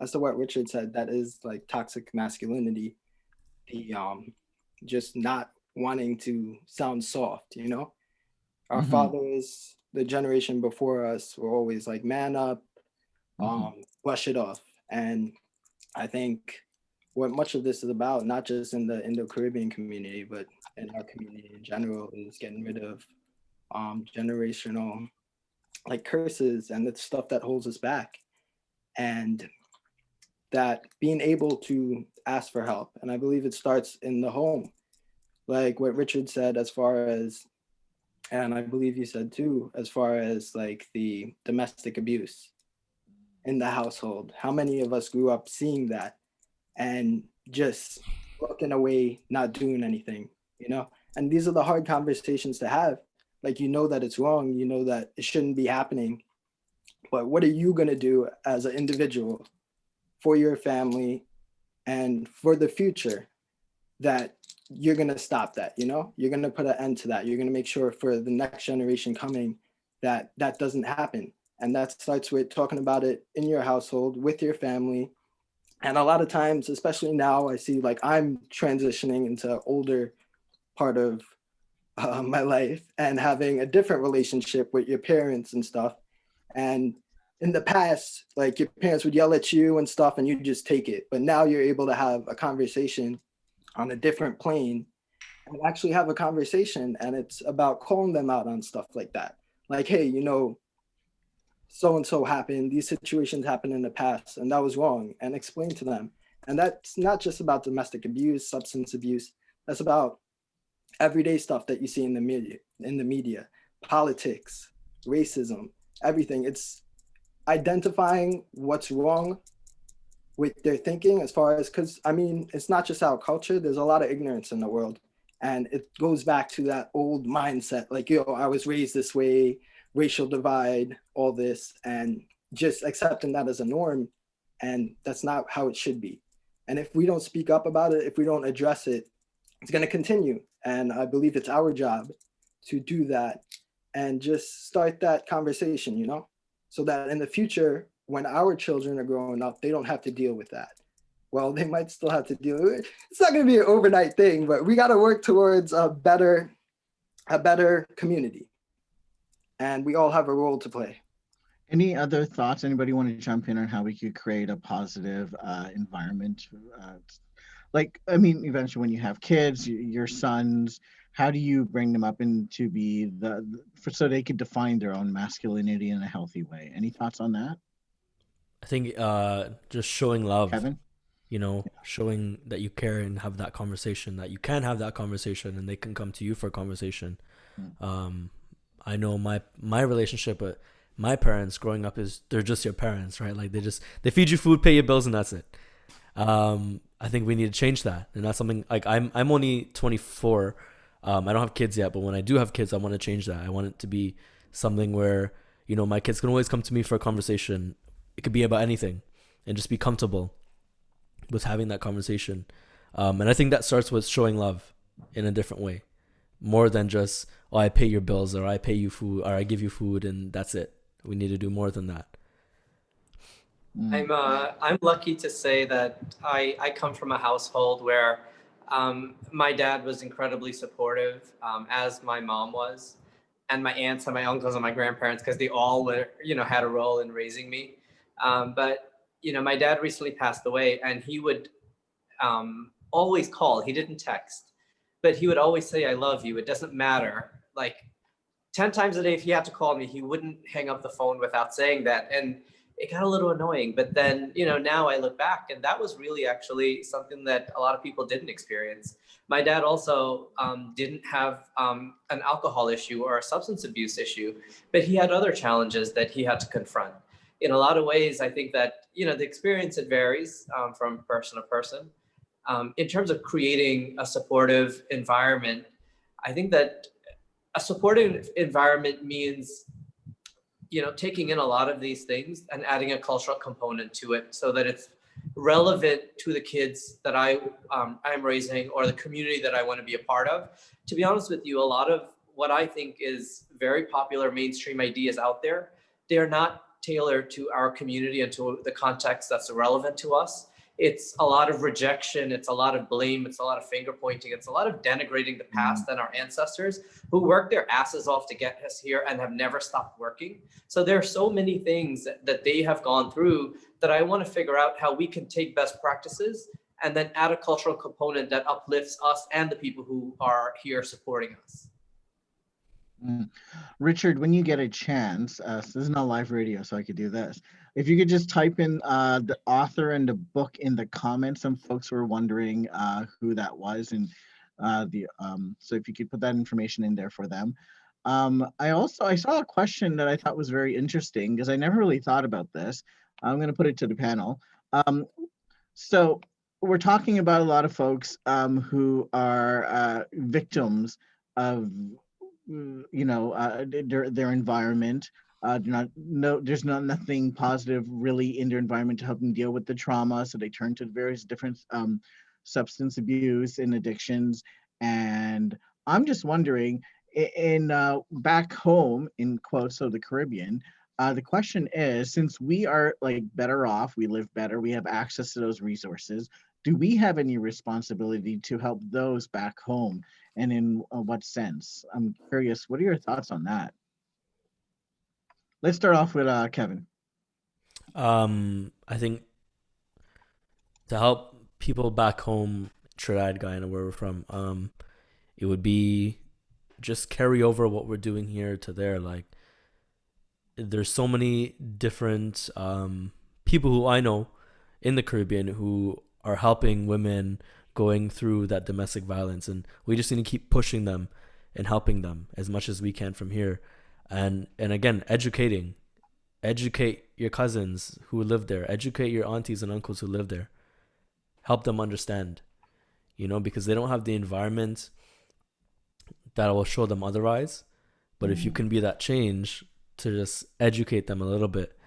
as to what Richard said, that is like toxic masculinity, the just not wanting to sound soft, you know? Our Mm-hmm. fathers, the generation before us, were always like, man up, Mm-hmm. brush it off. And I think what much of this is about, not just in the Indo-Caribbean community, but in our community in general, is getting rid of generational like curses and the stuff that holds us back. And that being able to ask for help. And I believe it starts in the home. Like what Richard said, as far as, and I believe you said too, as far as like the domestic abuse in the household. How many of us grew up seeing that and just looking away, not doing anything, you know? And these are the hard conversations to have. Like, you know that it's wrong, you know that it shouldn't be happening. But what are you going to do as an individual for your family and for the future that you're going to stop that, you know? You're going to put an end to that. You're going to make sure for the next generation coming that that doesn't happen. And that starts with talking about it in your household, with your family. And a lot of times, especially now, I see like I'm transitioning into older part of my life and having a different relationship with your parents and stuff. And in the past, like your parents would yell at you and stuff and you just take it. But now you're able to have a conversation on a different plane and actually have a conversation. And it's about calling them out on stuff like that. Like, hey, you know, so and so happened, these situations happened in the past, and that was wrong, and explain to them. And that's not just about domestic abuse, substance abuse. That's about everyday stuff that you see in the media, politics, racism, everything. It's identifying what's wrong with their thinking, as far as, because I mean, it's not just our culture, there's a lot of ignorance in the world. And it goes back to that old mindset, like, yo, I was raised this way, racial divide, all this, and just accepting that as a norm. And that's not how it should be. And if we don't speak up about it, if we don't address it, it's going to continue. And I believe it's our job to do that and just start that conversation, you know, so that in the future, when our children are growing up, they don't have to deal with that. Well, they might still have to deal with it. It's not going to be an overnight thing, but we got to work towards a better community. And we all have a role to play. Any other thoughts? Anybody want to jump in on how we could create a positive environment? Like, I mean, eventually when you have kids, your sons, how do you bring them up into be so they could define their own masculinity in a healthy way? Any thoughts on that, I think just showing love, Kevin? showing that you care and have that conversation, that you can have that conversation and they can come to you for a conversation. I know my relationship with my parents growing up is they're just your parents, right? Like they feed you food, pay your bills, and that's it. I think we need to change that, and that's something like I'm only 24. I don't have kids yet, but when I do have kids, I want to change that. I want it to be something where my kids can always come to me for a conversation. It could be about anything, and just be comfortable with having that conversation. And I think that starts with showing love in a different way, more than just, oh, I pay your bills, or I pay you food, or I give you food, and that's it. We need to do more than that. I'm lucky to say that I come from a household where my dad was incredibly supportive, as my mom was, and my aunts and my uncles and my grandparents, because they all were had a role in raising me. But my dad recently passed away, and he would always call. He didn't text, but he would always say, "I love you." It doesn't matter. Like 10 times a day, if he had to call me, he wouldn't hang up the phone without saying that. And it got a little annoying. But then, now I look back, and that was really actually something that a lot of people didn't experience. My dad also didn't have an alcohol issue or a substance abuse issue, but he had other challenges that he had to confront. In a lot of ways, I think that, the experience, it varies from person to person. In terms of creating a supportive environment, I think that a supportive environment means, taking in a lot of these things and adding a cultural component to it so that it's relevant to the kids that I'm raising or the community that I want to be a part of. To be honest with you, a lot of what I think is very popular mainstream ideas out there, they're not tailored to our community and to the context that's relevant to us. It's a lot of rejection, it's a lot of blame, it's a lot of finger pointing, it's a lot of denigrating the past and our ancestors who worked their asses off to get us here and have never stopped working. So there are so many things that they have gone through that I want to figure out how we can take best practices and then add a cultural component that uplifts us and the people who are here supporting us. Richard, when you get a chance, so this is not live radio, so I could do this. If you could just type in the author and the book in the comments, some folks were wondering who that was, and so if you could put that information in there for them. I saw a question that I thought was very interesting because I never really thought about this. I'm going to put it to the panel. So we're talking about a lot of folks who are victims of their environment. There's nothing positive really in their environment to help them deal with the trauma, so they turn to various different substance abuse and addictions. And I'm just wondering, in back home, in quotes, of the Caribbean, the question is, since we are like better off, we live better, we have access to those resources, do we have any responsibility to help those back home? And in what sense? I'm curious, what are your thoughts on that? Let's start off with Kevin. I think to help people back home, Trinidad, Guyana, where we're from, it would be just carry over what we're doing here to there. Like, there's so many different people who I know in the Caribbean who are helping women going through that domestic violence, and we just need to keep pushing them and helping them as much as we can from here. And again, educate your cousins who live there, educate your aunties and uncles who live there, help them understand, because they don't have the environment that will show them otherwise. But if you can be that change to just educate them a little bit,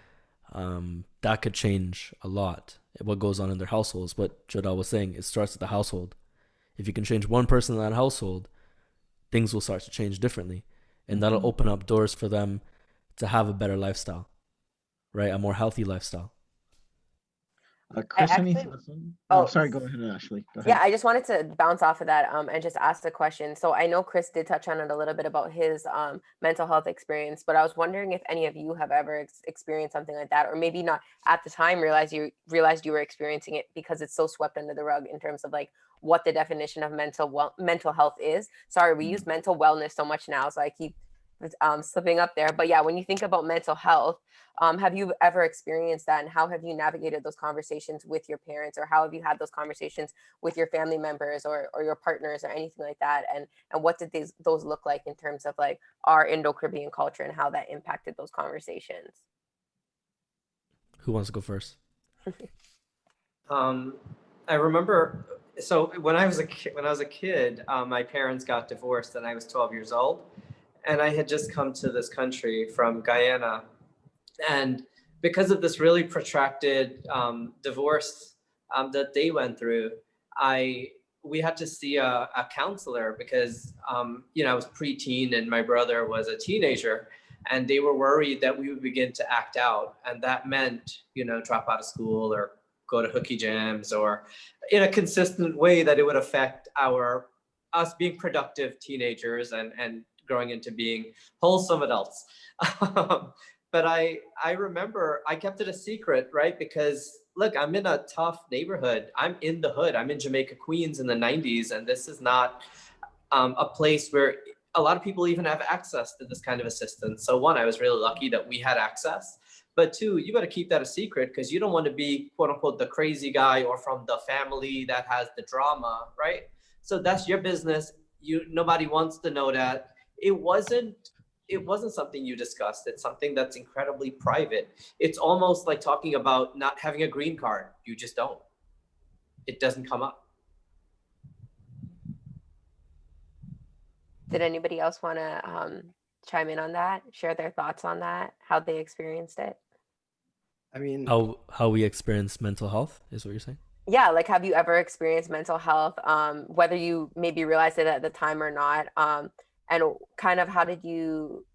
that could change a lot what goes on in their households. What Jodal was saying, it starts at the household. If you can change one person in that household, things will start to change differently, and that'll open up doors for them to have a better lifestyle, right? A more healthy lifestyle. Chris, any thoughts on? Sorry, go ahead, Ashley. Go ahead. Yeah, I just wanted to bounce off of that and just ask the question. So I know Chris did touch on it a little bit about his mental health experience, but I was wondering if any of you have ever experienced something like that, or maybe not at the time realized you were experiencing it because it's so swept under the rug in terms of like what the definition of mental health is. Sorry, we use mental wellness so much now, so I keep slipping up there. But yeah, when you think about mental health, have you ever experienced that, and how have you navigated those conversations with your parents, or how have you had those conversations with your family members or your partners or anything like that, and what did those look like in terms of like our Indo-Caribbean culture and how that impacted those conversations? Who wants to go first? I remember, so when I was a kid, my parents got divorced and I was 12 years old. And I had just come to this country from Guyana. And because of this really protracted divorce that they went through, we had to see a counselor because, I was preteen and my brother was a teenager, and they were worried that we would begin to act out. And that meant, drop out of school or go to hooky jams, or in a consistent way that it would affect us being productive teenagers and growing into being wholesome adults. But I remember I kept it a secret, right? Because look, I'm in a tough neighborhood. I'm in the hood. I'm in Jamaica, Queens in the 90s. And this is not a place where a lot of people even have access to this kind of assistance. So one, I was really lucky that we had access. But two, you got to keep that a secret because you don't want to be, quote unquote, the crazy guy or from the family that has the drama, right? So that's your business. Nobody wants to know that. It wasn't something you discussed. It's something that's incredibly private. It's almost like talking about not having a green card. You just don't. It doesn't come up. Did anybody else want to chime in on that, share their thoughts on that, how they experienced it? I mean, How we experience mental health is what you're saying? Yeah, like have you ever experienced mental health, whether you maybe realized it at the time or not, and kind of how did you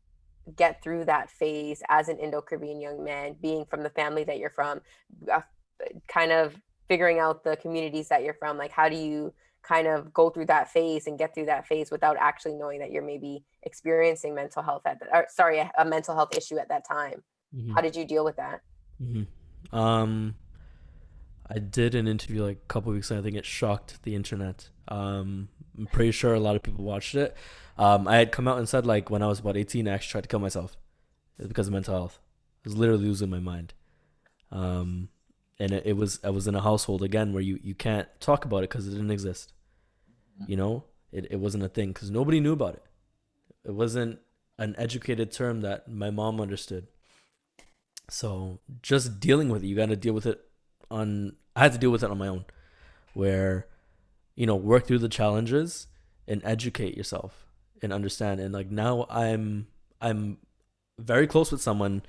get through that phase as an Indo-Caribbean young man, being from the family that you're from, uh, kind of figuring out the communities that you're from? Like, how do you kind of go through that phase and get through that phase without actually knowing that you're maybe experiencing mental health or sorry, a mental health issue at that time? Mm-hmm. How did you deal with that? Mm-hmm. I did an interview like a couple weeks ago. I think it shocked the internet. I'm pretty sure a lot of people watched it. I had come out and said like when I was about 18, I actually tried to kill myself. It's because of mental health. I was literally losing my mind. Um, and it was I was in a household again where you can't talk about it because it didn't exist. You know, it wasn't a thing because nobody knew about it. It wasn't an educated term that my mom understood. So just dealing with it, you got to deal with it on. I had to deal with it on my own, where work through the challenges and educate yourself and understand. And like now, I'm very close with someone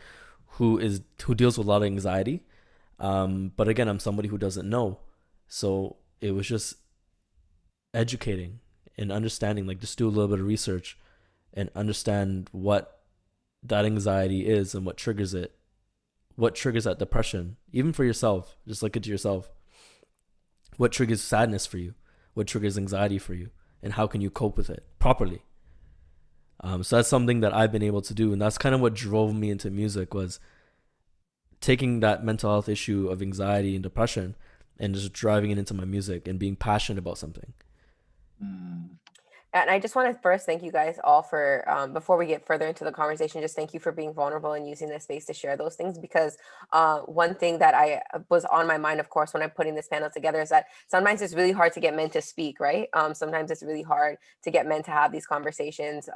who deals with a lot of anxiety. But again, I'm somebody who doesn't know, so it was just educating and understanding. Like just do a little bit of research and understand what that anxiety is and what triggers it, what triggers that depression, even for yourself. Just look into yourself. What triggers sadness for you? What triggers anxiety for you? And how can you cope with it properly? So that's something that I've been able to do, and that's kind of what drove me into music was taking that mental health issue of anxiety and depression and just driving it into my music and being passionate about something. Mm. And I just want to first thank you guys all for, before we get further into the conversation, just thank you for being vulnerable and using this space to share those things. Because one thing that I was on my mind, of course, when I'm putting this panel together is that sometimes it's really hard to get men to speak, right? Sometimes it's really hard to get men to have these conversations.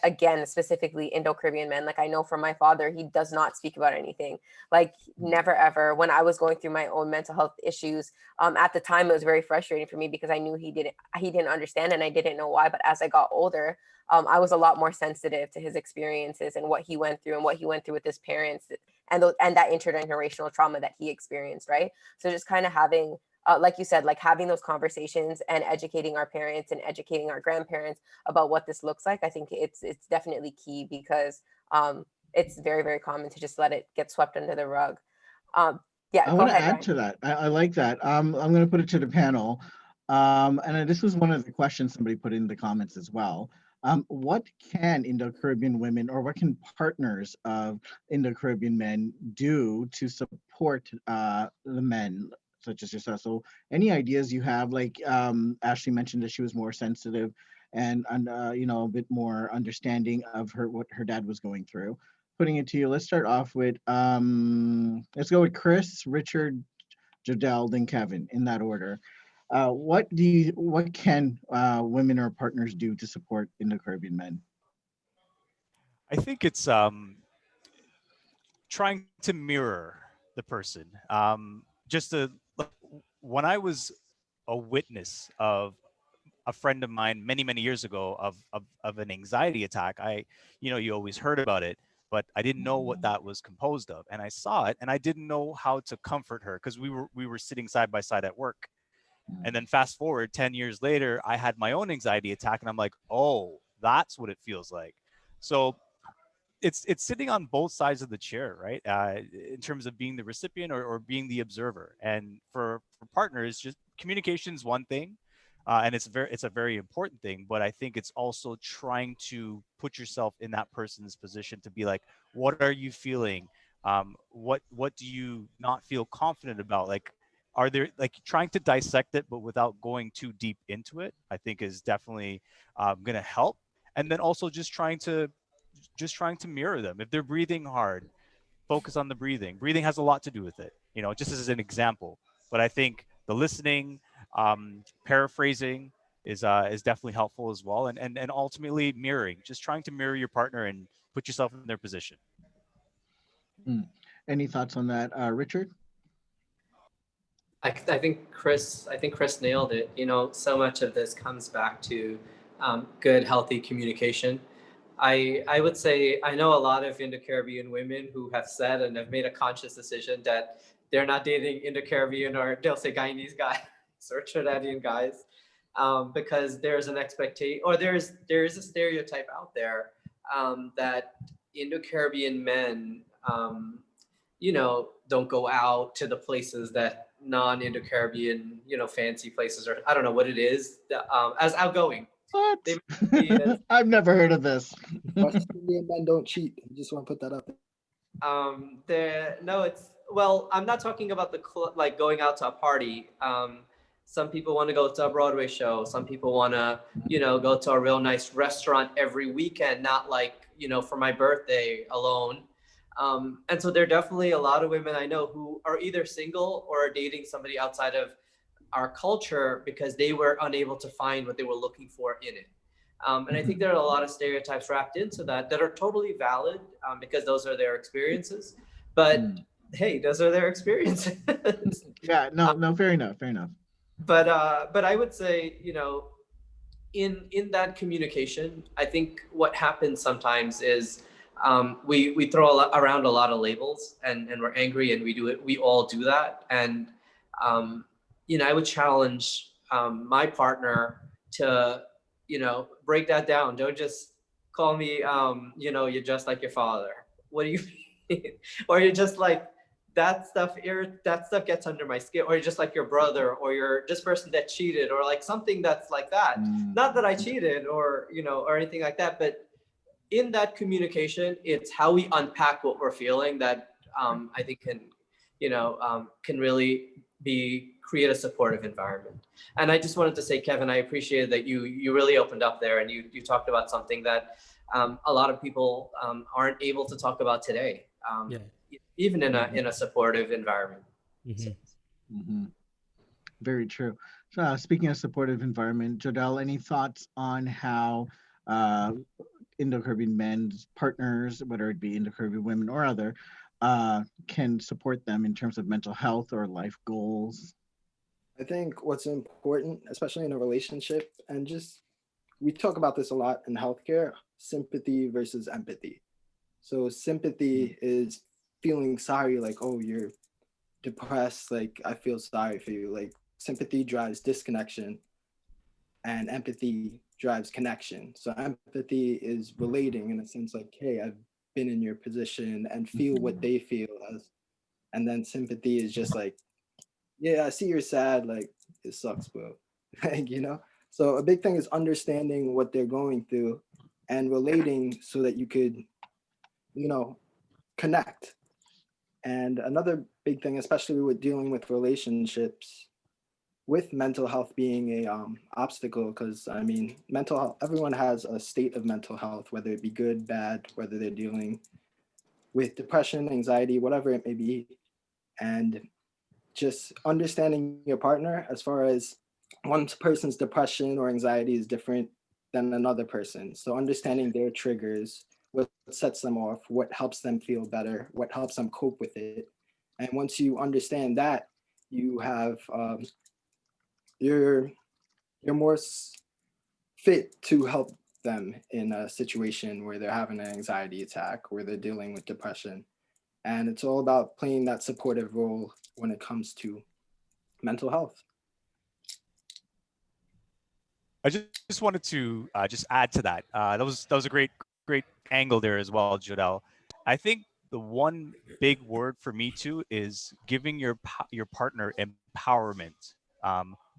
Again, specifically Indo-Caribbean men. Like I know from my father, he does not speak about anything. Like never ever. When I was going through my own mental health issues, at the time it was very frustrating for me because I knew he didn't understand and I didn't know why. But as I got older, I was a lot more sensitive to his experiences and what he went through and what he went through with his parents and that intergenerational trauma that he experienced, right? So just kind of having like you said, like having those conversations and educating our parents and educating our grandparents about what this looks like, I think it's definitely key because it's very, very common to just let it get swept under the rug. Yeah, I go want to ahead, add Ryan. to that. I like that. I'm going to put it to the panel. And this was one of the questions somebody put in the comments as well. What can Indo-Caribbean women or what can partners of Indo-Caribbean men do to support the men such as yourself? So any ideas you have, like Ashley mentioned that she was more sensitive and a bit more understanding of what her dad was going through. Putting it to you, let's start off with let's go with Chris, Richard, Jodelle, then Kevin in that order. What can women or partners do to support Indo-Caribbean men? I think it's trying to mirror the person. Just to like, when I was a witness of a friend of mine many years ago of an anxiety attack, you always heard about it, but I didn't know what that was composed of, and I saw it, and I didn't know how to comfort her because we were sitting side by side at work. And then fast forward 10 years later, I had my own anxiety attack, and I'm like, oh, that's what it feels like. So it's sitting on both sides of the chair, right? In terms of being the recipient or being the observer. And for partners, just communication is one thing, and it's a very important thing. But I think it's also trying to put yourself in that person's position to be like, what are you feeling? What do you not feel confident about? Like, are there like trying to dissect it, but without going too deep into it? I think is definitely going to help. And then also just trying to mirror them. If they're breathing hard, focus on the breathing. Breathing has a lot to do with it, just as an example. But I think the listening, paraphrasing is definitely helpful as well. And ultimately mirroring, just trying to mirror your partner and put yourself in their position. Mm. Any thoughts on that, Richard? I think Chris nailed it. So much of this comes back to good, healthy communication. I would say I know a lot of Indo-Caribbean women who have said and have made a conscious decision that they're not dating Indo-Caribbean, or they'll say Guyanese guys or Trinidadian guys, because there's an expectation, or there is a stereotype out there, that Indo-Caribbean men, don't go out to the places that non-Indo-Caribbean, fancy places, or I don't know what it is, as outgoing. What? They might be as, I've never heard of this. West Indian men don't cheat. I just want to put that up there. no, it's, well, I'm not talking about like going out to a party. Some people want to go to a Broadway show. Some people want to, go to a real nice restaurant every weekend, not like, for my birthday alone. And so there are definitely a lot of women I know who are either single or are dating somebody outside of our culture because they were unable to find what they were looking for in it. And I think there are a lot of stereotypes wrapped into that are totally valid, because those are their experiences. But hey, those are their experiences. Yeah, no, fair enough, fair enough. But I would say, in that communication, I think what happens sometimes is, we throw around a lot of labels, and we're angry, and we all do that. And I would challenge my partner to, break that down. Don't just call me, you're just like your father. What do you mean? Or you're just like, that stuff gets under my skin. Or you're just like your brother, or you're this person that cheated, or like something that's like that. Not that I cheated, or, or anything like that, but in that communication, it's how we unpack what we're feeling that, I think can really create a supportive environment. And I just wanted to say, Kevin, I appreciated that you really opened up there, and you talked about something that, a lot of people, aren't able to talk about today, even in a supportive environment. Very true. So, speaking of supportive environment, Jodelle, any thoughts on how Indo-Caribbean men's partners, whether it be Indo-Caribbean women or other, can support them in terms of mental health or life goals? I think what's important, especially in a relationship, and just we talk about this a lot in healthcare, sympathy versus empathy. So sympathy is feeling sorry, like, oh, you're depressed, like I feel sorry for you. Like sympathy drives disconnection and empathy drives connection. So empathy is relating in a sense like, hey, I've been in your position and feel what they feel as. And then sympathy is just like, yeah, I see you're sad, like it sucks, bro. Like, So a big thing is understanding what they're going through and relating so that you could, connect. And another big thing, especially with dealing with relationships, with mental health being a obstacle, because I mean, mental health, everyone has a state of mental health, whether it be good, bad, whether they're dealing with depression, anxiety, whatever it may be. And just understanding your partner as far as one person's depression or anxiety is different than another person. So understanding their triggers, what sets them off, what helps them feel better, what helps them cope with it. And once you understand that, you have you're more fit to help them in a situation where they're having an anxiety attack, where they're dealing with depression. And it's all about playing that supportive role when it comes to mental health. I just wanted to just add to that. That was a great angle there as well, Jodelle. I think the one big word for me too is giving your partner empowerment.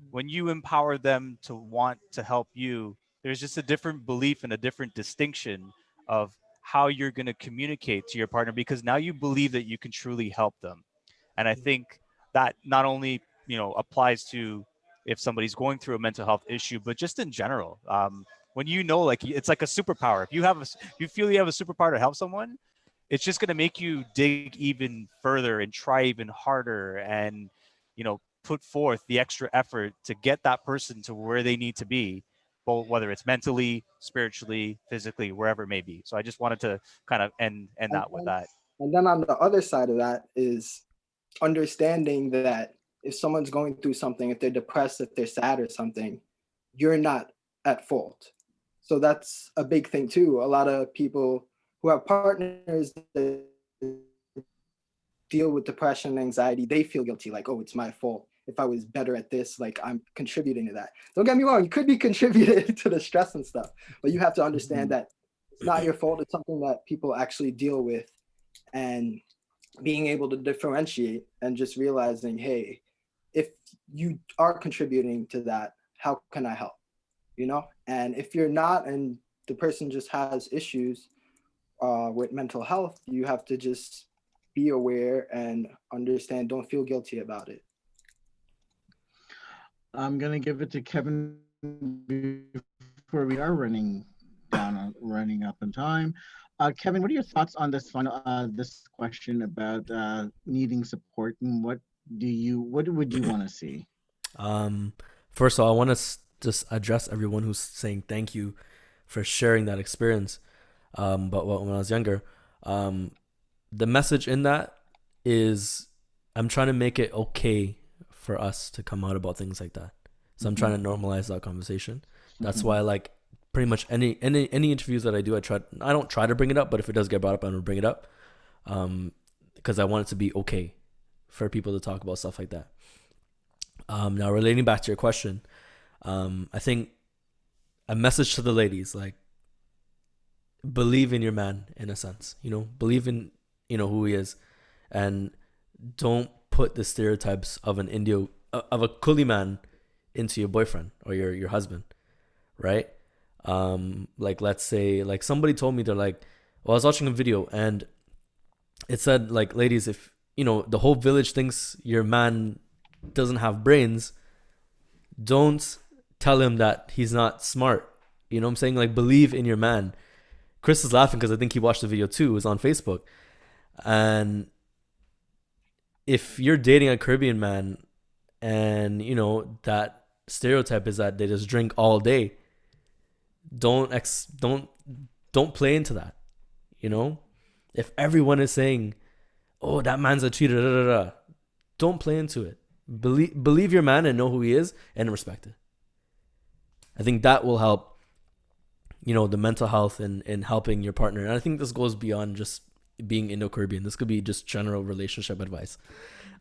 When you empower them to want to help you, there's just a different belief and a different distinction of how you're going to communicate to your partner, because now you believe that you can truly help them. And I think that not only applies to if somebody's going through a mental health issue, but just in general. When like it's like a superpower. If you feel you have a superpower to help someone, it's just going to make you dig even further and try even harder, and put forth the extra effort to get that person to where they need to be, both whether it's mentally, spiritually, physically, wherever it may be. So I just wanted to kind of end that with that. And then on the other side of that is understanding that if someone's going through something, if they're depressed, if they're sad or something, you're not at fault. So that's a big thing too. A lot of people who have partners that deal with depression and anxiety, they feel guilty, like, oh, it's my fault. If I was better at this, like I'm contributing to that. Don't get me wrong, you could be contributing to the stress and stuff, but you have to understand that it's not your fault. It's something that people actually deal with, and being able to differentiate and just realizing, hey, if you are contributing to that, how can I help? You know, and if you're not, and the person just has issues with mental health, you have to just be aware and understand. Don't feel guilty about it. I'm gonna give it to Kevin before we are running up on time. Kevin, what are your thoughts on this question about needing support, and what would you want to see? Um, First of all, I want to just address everyone who's saying thank you for sharing that experience. But when I was younger, um, the message in that is I'm trying to make it okay for us to come out about things like that. So I'm trying to normalize that conversation. That's why, like, pretty much any interviews that I do, I don't try to bring it up, but if it does get brought up, I'm gonna bring it up, because I want it to be okay for people to talk about stuff like that. Now relating back to your question, I think a message to the ladies, like, believe in your man in a sense, believe in, who he is, and don't put the stereotypes of of a coolie man into your boyfriend or your husband, right? Like, let's say, like, somebody told me, they're like, well, I was watching a video and it said, like, ladies, if the whole village thinks your man doesn't have brains, don't tell him that he's not smart. You know what I'm saying? Like, believe in your man. Chris is laughing because I think he watched the video too. It was on Facebook. And if you're dating a Caribbean man and, that stereotype is that they just drink all day, don't play into that. If everyone is saying, oh, that man's a cheater, da, da, da, don't play into it. Believe your man and know who he is and respect it. I think that will help, the mental health and helping your partner. And I think this goes beyond just being Indo-Caribbean. This could be just general relationship advice.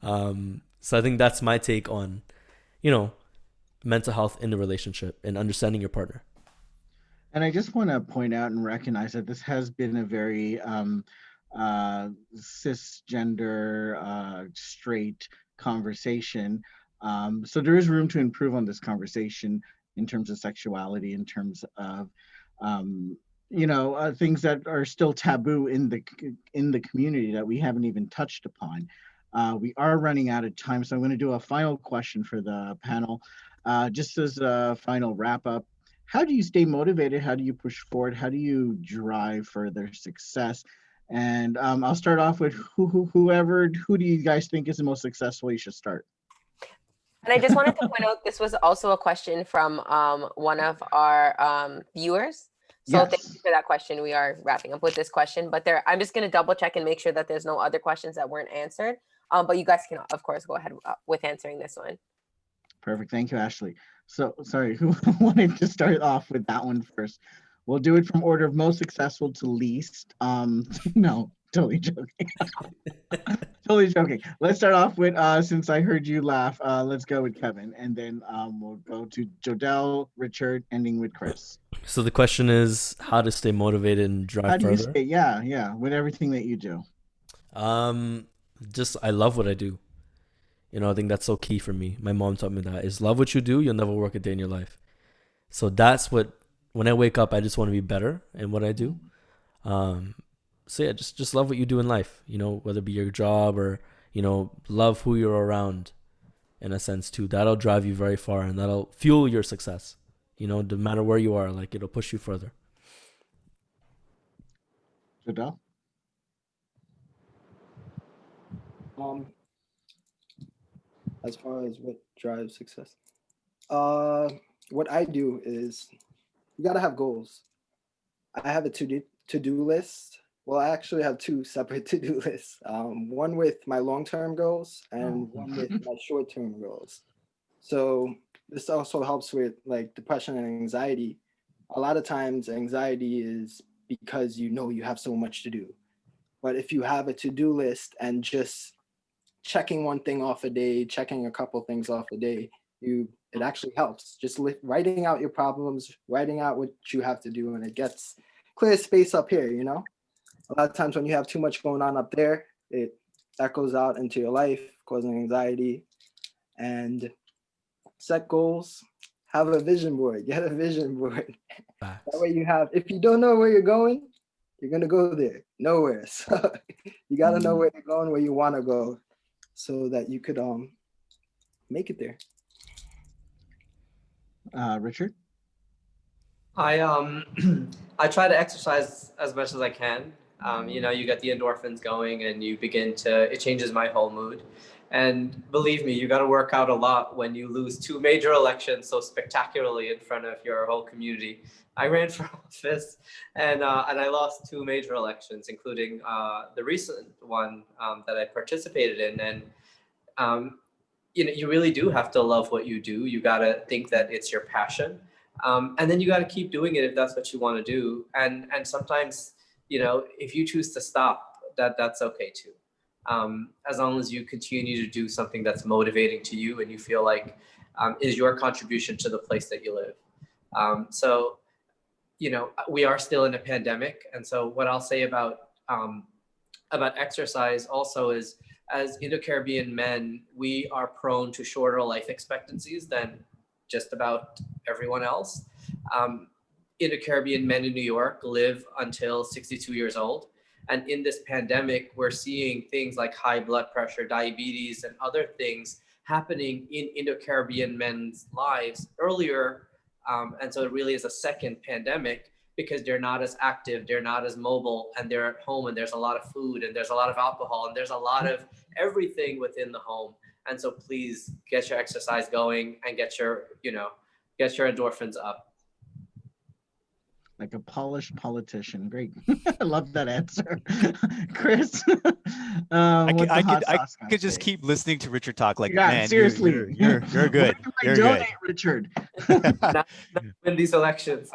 So I think that's my take on, mental health in the relationship and understanding your partner. And I just want to point out and recognize that this has been a very cisgender, straight conversation. So there is room to improve on this conversation in terms of sexuality, in terms of things that are still taboo in the community that we haven't even touched upon. We are running out of time, so I'm going to do a final question for the panel, just as a final wrap up. How do you stay motivated? How do you push forward? How do you drive further success? And I'll start off with who do you guys think is the most successful? You should start. And I just wanted to point out, this was also a question from one of our viewers. So Yes. Thank you for that question. We are wrapping up with this question, but I'm just going to double check and make sure that there's no other questions that weren't answered. But you guys can, of course, go ahead with answering this one. Perfect. Thank you, Ashley. So, sorry, who wanted to start off with that one first? We'll do it from order of most successful to least. No, totally joking. Totally joking. Let's start off with, since I heard you laugh, let's go with Kevin, and then we'll go to Jodelle, Richard, ending with Chris. So the question is how to stay motivated and drive further. How do you stay, yeah, with everything that you do? Just, I love what I do. I think that's so key for me. My mom taught me that is love what you do. You'll never work a day in your life. So that's when I wake up, I just want to be better in what I do. So yeah, just love what you do in life, whether it be your job or, love who you're around in a sense too. That'll drive you very far and that'll fuel your success. No matter where you are, like, it'll push you further. Jodelle? As far as what drives success, what I do is you gotta have goals. I have a to-do list. Well, I actually have two separate to-do lists. One with my long-term goals and one with my short-term goals. So this also helps with, like, depression and anxiety. a lot of times anxiety is because you know you have so much to do. But if you have a to-do list and just checking one thing off a day, checking a couple things off a day, it actually helps. Just writing out your problems, writing out what you have to do, and it gets clear space up here, you know? A lot of times when you have too much going on up there, it echoes out into your life, causing anxiety. And set goals, have a vision board, get a vision board. That Facts. way you have, if you don't know where you're going, you're gonna go there, nowhere. So you gotta know where you're going, where you wanna go, so that you could make it there. Richard? I I try to exercise as much as I can. You know, you get the endorphins going, and you begin to. It changes my whole mood. And believe me, you got to work out a lot when you lose two major elections so spectacularly in front of your whole community. I ran for office, and I lost two major elections, including the recent one that I participated in. And um, you know, you really do have to love what you do. You got to think that it's your passion, and then you got to keep doing it if that's what you want to do. And sometimes, you know, if you choose to stop, that's okay too, as long as you continue to do something that's motivating to you and you feel like is your contribution to the place that you live. So you know, we are still in a pandemic, and so what I'll say about exercise also is, as Indo-Caribbean men, we are prone to shorter life expectancies than just about everyone else. Um, Indo-Caribbean men in New York live until 62 years old. And in this pandemic, we're seeing things like high blood pressure, diabetes, and other things happening in Indo-Caribbean men's lives earlier. And so it really is a second pandemic because they're not as active, they're not as mobile, and they're at home, and there's a lot of food, and there's a lot of alcohol, and there's a lot of everything within the home. And so please get your exercise going and get your, you know, get your endorphins up. Like a polished politician. Great. I love that answer. Chris, what the hot I sauce guy could just say? keep listening to Richard talk. Like, Yeah, man, seriously. you're Where good. can I You're donate, good. Richard? Not win these elections.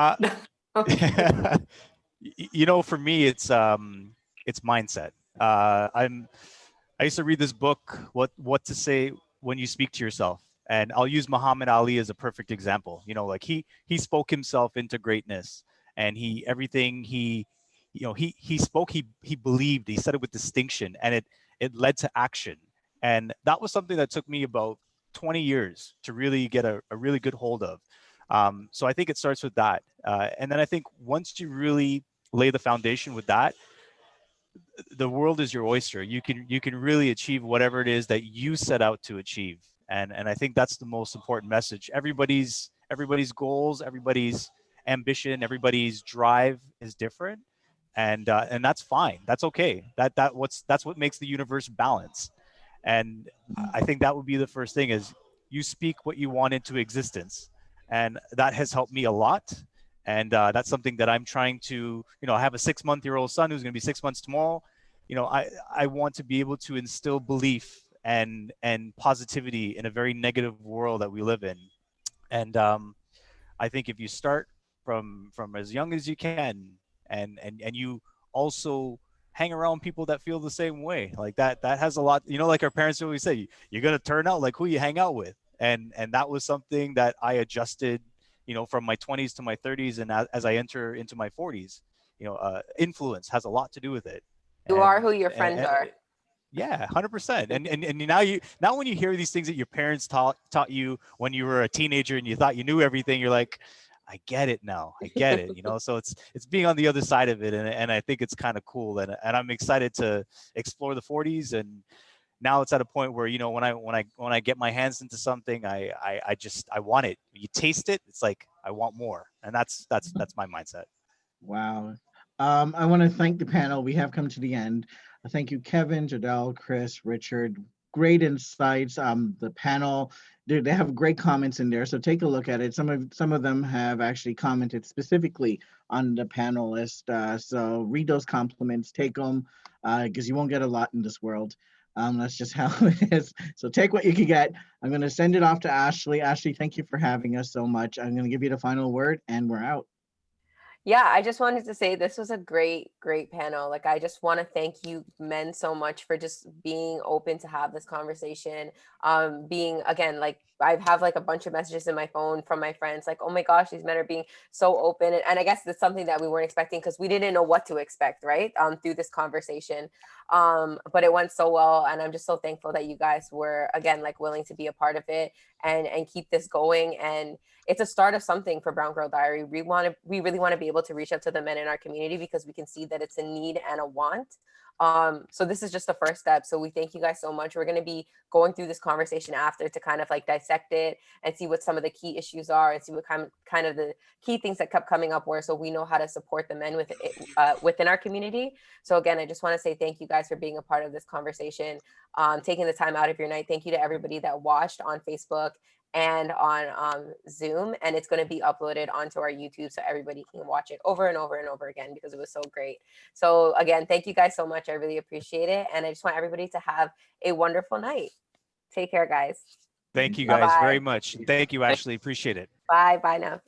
You know, for me, it's mindset. I used to read this book, what to say when you speak to yourself, and I'll use Muhammad Ali as a perfect example. You know, like he spoke himself into greatness, and everything he, you know, he spoke, he believed, he said it with distinction, and it led to action, and that was something that took me about 20 years to really get a really good hold of. So I think it starts with that, and then I think once you really lay the foundation with that, the world is your oyster. You can really achieve whatever it is that you set out to achieve. And I think that's the most important message. Everybody's goals, everybody's ambition, everybody's drive is different, and that's fine. That's okay. That's what makes the universe balance. And I think that would be the first thing is you speak what you want into existence, and that has helped me a lot. And that's something that I'm trying to, you know, I have a 6-month-old son who's going to be 6 months tomorrow. You know, I want to be able to instill belief and positivity in a very negative world that we live in. And I think if you start from as young as you can, and you also hang around people that feel the same way, like that has a lot, you know, like our parents always say, you're going to turn out like who you hang out with. And that was something that I adjusted, you know, from my 20s to my 30s, and as I enter into my 40s, you know, influence has a lot to do with it. You are and, who your friends and are. yeah, 100%. And now when you hear these things that your parents taught you when you were a teenager and you thought you knew everything, you're like, I get it now. I get it. You know, so it's being on the other side of it, and I think it's kind of cool, and I'm excited to explore the 40s. And now it's at a point where, you know, when I get my hands into something, I want it. You taste it, it's like I want more, and that's my mindset. Wow. I want to thank the panel. We have come to the end. Thank you, Kevin, Jadal, Chris, Richard. Great insights. The panel, they have great comments in there, so take a look at it. Some of them have actually commented specifically on the panelist. So read those compliments, take them, because you won't get a lot in this world. That's just how it is. So take what you can get. I'm going to send it off to Ashley. Ashley, thank you for having us so much. I'm going to give you the final word, and we're out. Yeah, I just wanted to say this was a great, great panel. Like, I just want to thank you men so much for just being open to have this conversation. Being, again, like, I have like a bunch of messages in my phone from my friends, like, oh my gosh, these men are being so open. And I guess that's something that we weren't expecting because we didn't know what to expect, right? Through this conversation. But it went so well. And I'm just so thankful that you guys were, again, like, willing to be a part of it and keep this going. And it's a start of something for Brown Girl Diary. We really want to be able to reach out to the men in our community because we can see that it's a need and a want. So this is just the first step. So we thank you guys so much. We're going to be going through this conversation after to kind of like dissect it and see what some of the key issues are and see what kind of the key things that kept coming up were, so we know how to support the men within our community. So again, I just want to say thank you guys for being a part of this conversation, taking the time out of your night. Thank you to everybody that watched on Facebook and on Zoom, and it's going to be uploaded onto our YouTube so everybody can watch it over and over and over again because it was so great. So again, thank you guys so much. I really appreciate it, and I just want everybody to have a wonderful night. Take care, guys. Thank you guys Bye-bye. very much. Thank you, Ashley. Appreciate it. Bye now.